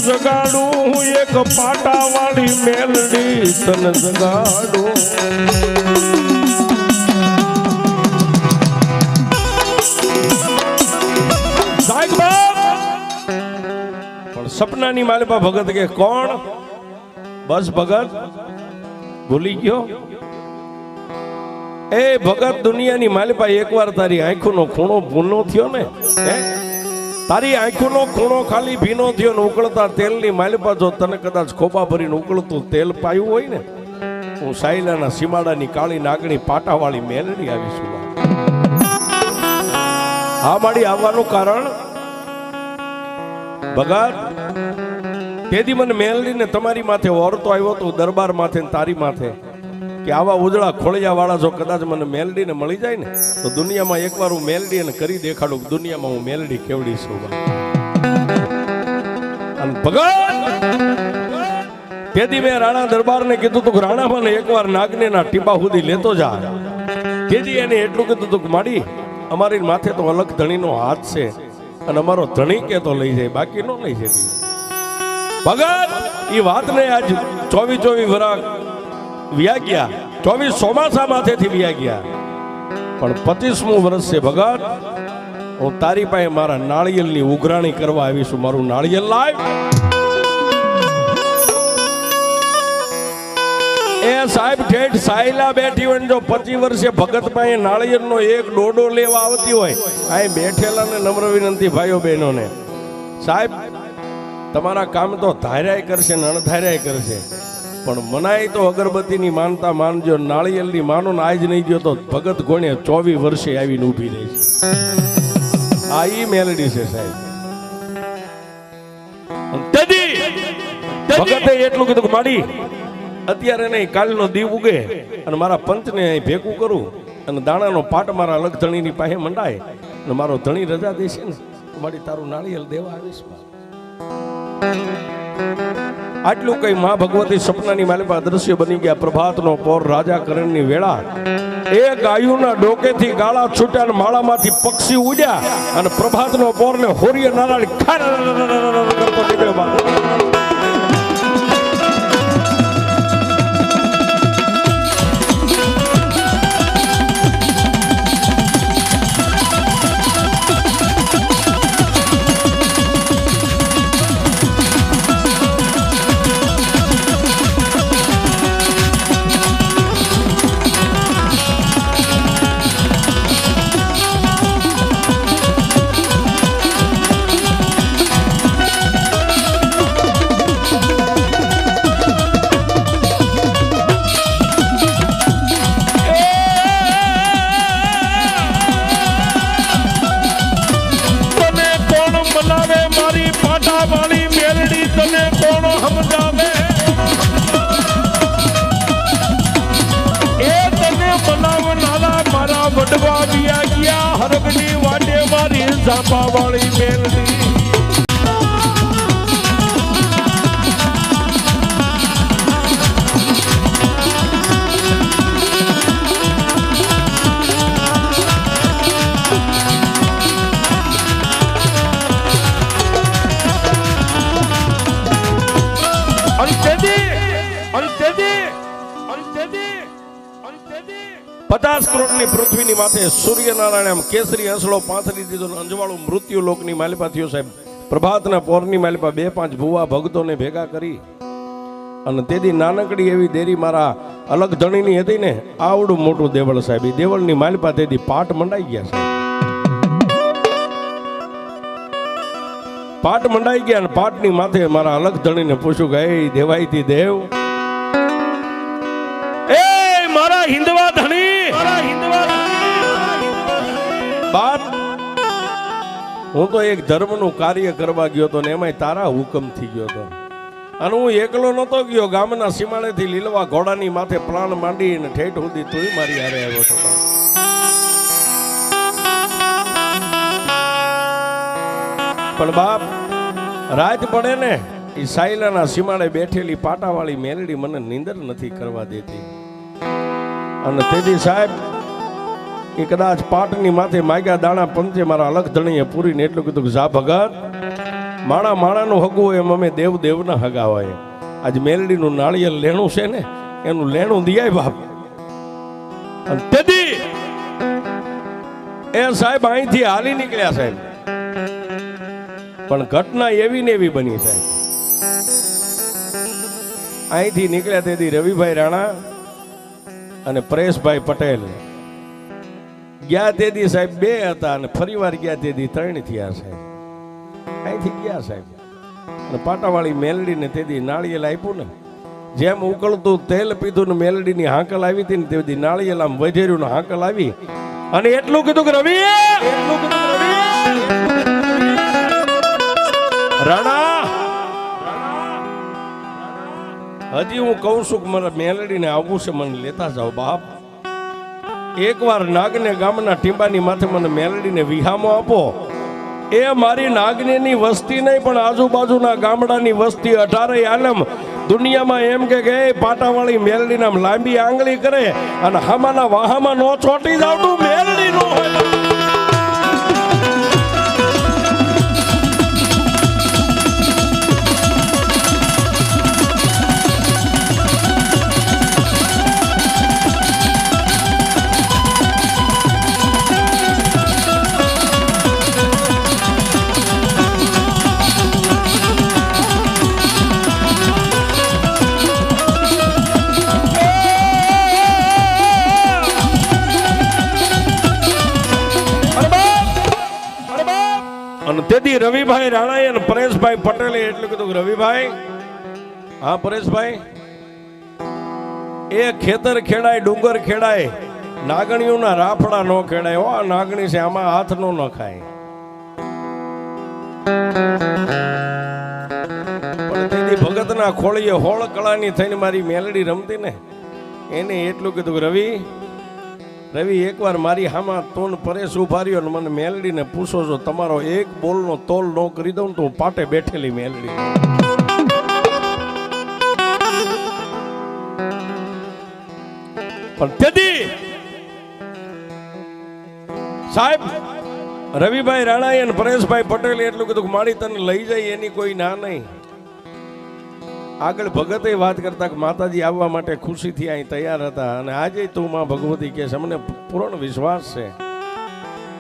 જગાડું એક પાટા વાળી મેલડી તને જગાડું પણ સપનાની માલિપા ભગત કે કોણ બસ ભગત ભૂલી ગયો એ ભગત દુનિયાની માલિપા એકવાર તારી આંખોનો ખૂણો ભૂનો થયો ને તારી આંખોનો ખૂણો ખાલી ભીનો થયો ને ઉકળતા તેલની માલિપા જો તને કદાચ ખોબા ભરીને ઉકળતું તેલ પાયું હોય ને હું સાયલાના સીમાડાની કાળી નાગણી પાટાવાળી મેલડી આવીશું હા મારી આવવાનું કારણ ભગત તેથી મને મેલડીને તમારી માથે ઓરતો આવ્યો તો દરબાર માથે તારી માથે કે આવા ઉજળા ખોળિયા વાળા જો કદાચ મને મેલડીને મળી જાય ને તો દુનિયામાં એકવાર હું મેલડી અને કરી દેખાડું દુનિયામાં હું મેલડી કેવડી છું અને ભગત તેથી મેં રાણા દરબારને કીધું તું રાણા મને એકવાર નાગનેના ટીપા સુધી લેતો જા તેથી એને એટલું કીધું તું માડી અમારી માથે તો અલગ ધણીનો હાથ છે અને અમારો ધણી કે તો લઈ જાય બાકી નો લઈ જાય ભગત એ વાતને આજ 24 વરાગ વ્યા ગયા 24 ચોમાસા માથેથી વ્યા ગયા પણ 25મું વર્ષ છે ભગત હું તારી પાસે મારા નાળિયેરની ઉઘરાણી કરવા આવીશું મારું નાળિયેર લાવ એ સાહેબ ઠેઠ સાયલા બેઠી હોય જો 25 વર્ષે ભગત પાસે નાળિયેરનો એક ડોડો લેવા આવતી હોય આ બેઠેલા ને નમ્ર વિનંતી ભાઈઓ બહેનોને સાહેબ તમારા કામ તો ધાર્યાય કરશે ને અણધાર્યાય કરશે પણ મનાય તો અગરબત્તીની માનતા માનજો નાળિયેરની માનો ને આજ નહીં ગયો તો ભગત ગોણે 24 વર્ષે આવીને ઊભી રહી છે આ ઈ મેલડી છે સાહેબ ભગતે એટલું કીધું કે માડી અત્યારે નહીં કાલનો દીવ ઉગે અને મારા પંચને અહીં ભેગું કરું અને દાણાનો પાટ મારા અલગ ધણીની પાસે મંડાય અને મારો ધણી રજા દેશે ને મારી તારું નાળિયેર દેવા આવીશ આટલું કઈ મા ભગવતી સપનાની માલિપા દ્રશ્ય બની ગયા પ્રભાતનો પોર રાજા કરણની વેળા એ ગાયુના ડોકેથી ગાળા છૂટ્યા અને માળામાંથી પક્ષી ઉડ્યા અને પ્રભાતનો પોરને હોરીય નારાયણ કરતો નીકળ્યો હરગની વાટે મારી ઝાપા વાળી મેલડી પચાસ કરોડની પૃથ્વીની માથે સૂર્યનારાયણ એમ કેસરી હંસલો પાથરી દીધો અંજવાળું મૃત્યુ લોકની માલિપા થયો સાહેબ પ્રભાતના પોરની માલિપા 2-5 ભુવા ભક્તોને ભેગા કરી અને તેથી નાનકડી એવી દેરી મારા અલગ ધણીની હતી ને આવડું મોટું દેવળ સાહેબ એ દેવળની માલિપા તેથી પાટ મંડાઈ ગયા સાહેબ પાટ મંડાઈ ગયા અને પાટની માથે મારા અલગ ધણીને પૂછ્યું કે એ દેવાઈથી દેવ એ મારા હિન્દવા ધણી બાપ હું તો એક ધર્મનું કાર્ય કરવા ગયો હતો ને એમાંય તારા હુકમ થઈ ગયો હતો અને હું એકલો નતો ગયો ગામના સીમાડેથી લીલવા ઘોડાની માથે પ્રાણ માંડી અને ઠેઠ સુધી તુંય મારી હારે આવ્યો હતો પણ બાપ રાત પડે ને એ સાયલાના સીમાડે બેઠેલી પાટાવાળી મેલડી મને નીંદર નથી કરવા દેતી અને તેથી સાહેબ એ કદાચ પાટની માથે માગ્યા દાણા પંચે મારા અલગ ધણીએ પૂરીને એટલું કીધું કે જા ભગત માણા માણાનું હગું હોય એમ અમે દેવ દેવના હગા હોય. આજ મેલડીનું નાળિયેર લેણું છે ને એનું લેણું દિયાય બાપ. અને તેથી એ સાહેબ અહીંથી હાલી નીકળ્યા સાહેબ, પણ ઘટના એવી ને એવી બની સાહેબ. અહીંથી નીકળ્યા તેથી રવિભાઈ રાણા અને પરેશભાઈ પટેલ ગયા તેથી સાહેબ 2 હતા અને ફરીવાર ગયા તેથી 3 થયા સાહેબ. અહીંથી ગયા સાહેબ અને પાટાવાળી મેલડીને તેથી નાળિયેર આપ્યું ને, જેમ ઉકળતું તેલ પીધું ને મેલડીની હાંકલ આવી હતી ને તેથી નાળિયેર આમ વધેર્યું ને હાંકલ આવી અને એટલું કીધું કે રવિ રાણા, હજી હું કહું છું કે મારા મેલડીને આવવું છે, મને લેતા જાઓ બાપ. એકવાર નાગને ગામના ટીંબાની માથે મને મેલડીને વિહામો આપો. એ મારી નાગનેની વસ્તી નહીં પણ આજુબાજુના ગામડાની વસ્તી 18 આલમ દુનિયામાં એમ કે પાટાવાળી મેલડી નામ લાંબી આંગળી કરે અને હામાના વાહામાં નો ચોટી જાવતું મેલડી નો હોય. અને તેથી રવિભાઈ રાણાએ અને પરેશભાઈ પટેલે એટલું કીધું, રવિભાઈ, હા પરેશભાઈ, એ ખેતર ખેડાય, ડુંગર ખેડાય, નાગણીઓના રાફડા નો ખેડાય. હો, આ નાગણી છે, આમાં હાથ નો નખાય. પણ તેથી ભગતના ખોળીએ હોળ કળાની થઈને મારી મેલડી રમતી ને એને એટલું કીધું કે રવિ, એકવાર મારી હામાં તોન પરેશ ઉભા રહ્યો ને મને મેલડીને પૂછો છો, તમારો એક બોલનો તોલ ન કરી દઉં તો હું પાટે બેઠેલી મેલડી. પણ તેથી સાહેબ રવિભાઈ રાણાએ અને પરેશભાઈ પટેલે એટલું કીધું કે મારી તને લઈ જાય એની કોઈ ના નહીં. આગળ ભગતે વાત કરતા કે માતાજી આવવા માટે ખુશીથી અહીં તૈયાર હતા અને આજે તું માં ભગવતી કે અમને પૂર્ણ વિશ્વાસ છે,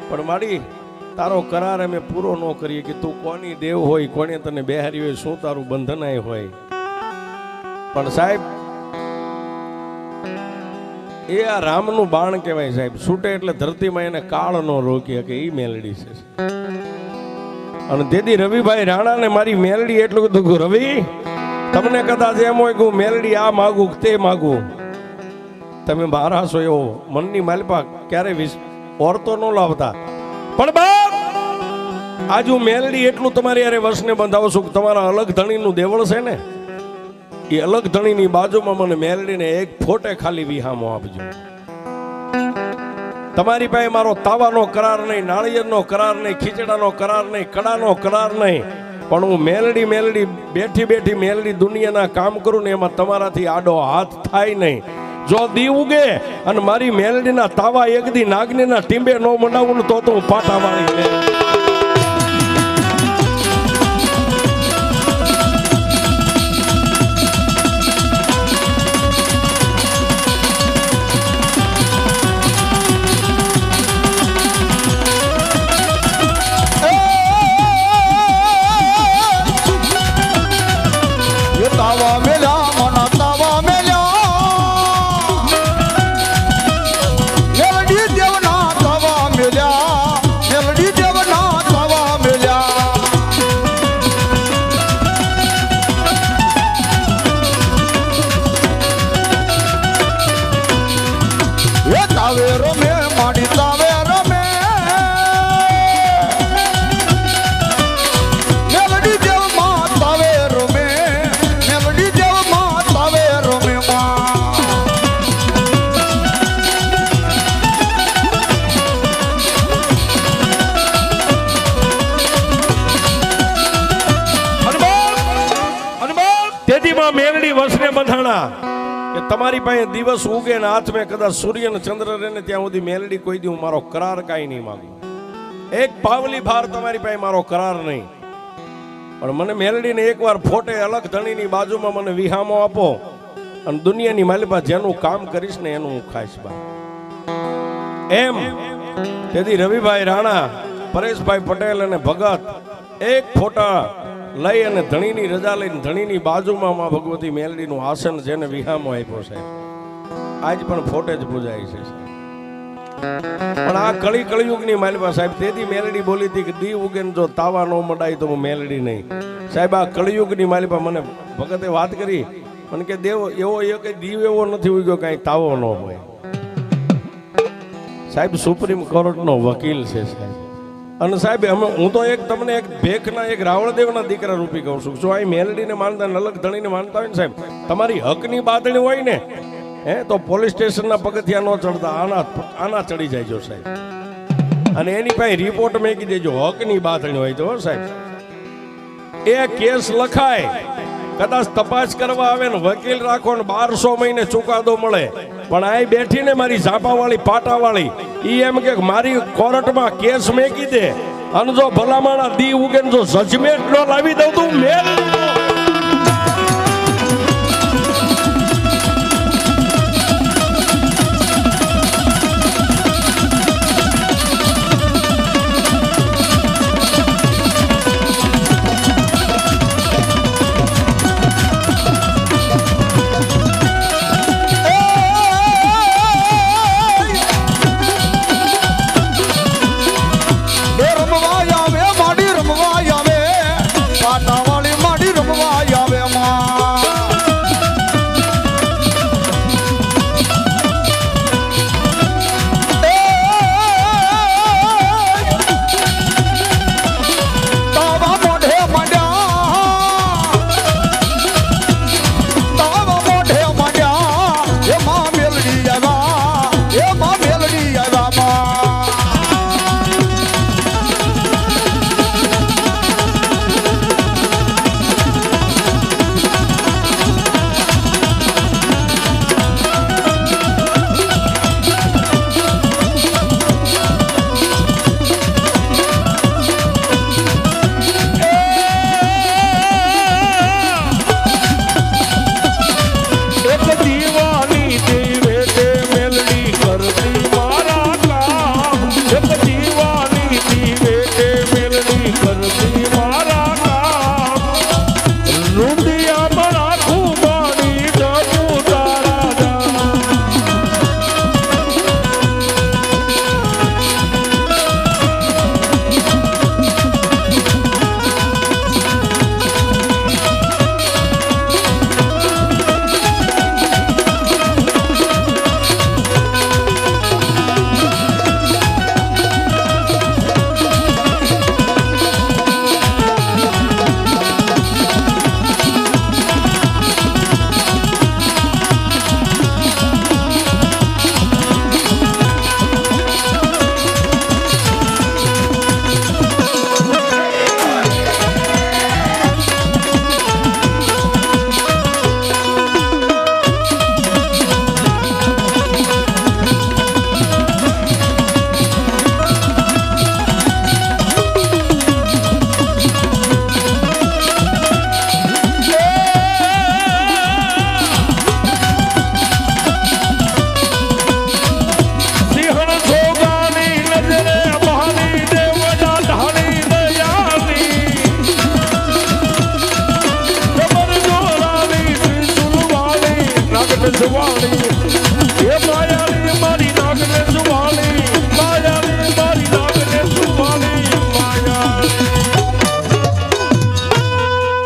પણ મારી તારો કરાર અમે પૂરો ન કરીએ કે તું કોની દેવ હોય, કોને તને બેહારી હોય, શું તારું બંધનાય હોય. પણ સાહેબ એ આ રામનું બાણ કહેવાય સાહેબ, છૂટે એટલે ધરતીમાં એને કાળ ન રોકી કે એ મેલડી છે. અને તેથી રવિભાઈ રાણાને મારી મેલડી એટલું કીધું, રવિ તમને કદાચ એમ હોય કે હું મેલડી આ માગું તે માગું, તમે મારા છો એવો મનની માલપા ક્યારે ઓરતો ન લાવતા. પણ બાપ આજ હું મેલડી એટલું તમારી યારે વર્ષને બંધાવું છું કે તમારા અલગ ધણીનું દેવળ છે ને, એ અલગ ધણીની બાજુમાં મને મેલડીને એક ફોટે ખાલી વિહામો આપજો. તમારી પાસે મારો તાવાનો કરાર નહીં, નાળિયેરનો કરાર નહીં, ખીચડાનો કરાર નહીં, કડાનો કરાર નહીં, પણ હું મેલડી બેઠી બેઠી મેલડી દુનિયાના કામ કરું ને એમાં તમારાથી આડો હાથ થાય નહીં. જો દી ઉગે અને મારી મેલડીના તાવા એક દી નાગનીના ટીંબે નો મંડાવું તો હું પાટાવાળી મેલડી વસને બંધાણા કે તમારી પાસે દિવસ ઉગે ને હાથમાં કદાચ સૂર્ય ને ચંદ્ર રહે ને ત્યાં સુધી મેલડી કોઈ દી હું મારો કરાર કાંઈ નહીં માંગુ. એક પાવલી ભાર તમારી પાસે મારો કરાર નહીં. પણ મને મેલડીને એકવાર ફોટે અલગ ધણીની બાજુમાં મને વિહામો આપો અને દુનિયાની માલિપા જેનું કામ કરીશ ને એનું હું ખાઈશ બા. એમ તેથી રવિભાઈ રાણા, પરેશભાઈ પટેલ અને ભગત એક ફોટા લઈ અને ધણીની રજા લઈને ધણીની બાજુમાં માં ભગવતી મેલડીનું આસન જેને વિહામો આપ્યો છે આજ પણ ફોટે જ પૂજાય છે. પણ આ કળિયુગની માલિપા સાહેબ, તેથી મેલડી બોલી હતી કે દી ઉગે જો તાવા ન મડાય તો હું મેલડી નહીં. સાહેબ આ કળિયુગની માલિપા મને ભગતે વાત કરી, મને કે દેવ એવો એક દીવ એવો નથી ઉગ્યો કાંઈ તાવો ન હોય. સાહેબ સુપ્રીમ કોર્ટનો વકીલ છે સાહેબ. અને સાહેબ હું તો એક તમને એક ભેખના એક રાવણદેવના દીકરા રૂપી કહું છું. જો અહીં મેલડીને માનતા અલગ ધણીને માનતા હોય ને સાહેબ, તમારી હકની બાતણી હોય ને તો પોલીસ સ્ટેશનના પગથિયા ન ચડતા આના ચડી જાય સાહેબ. અને એની પાસે રિપોર્ટ મેકી દેજો હકની બાતણી હોય તો સાહેબ. એ કેસ લખાય, કદાચ તપાસ કરવા આવે ને વકીલ રાખો ને 1200 મહિને ચુકાદો મળે, પણ આ બેઠીને મારી ઝાપાવાળી પાટાવાળી ઈ એમ કે મારી કોર્ટમાં કેસ મેકી દે અને જો ભલામાણા દી ઉગે જો જજમેન્ટ ન લાવી દઉં તું મેલ.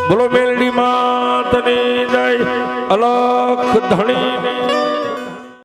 બોલો મેલડી માતની જય. અલખ ધણી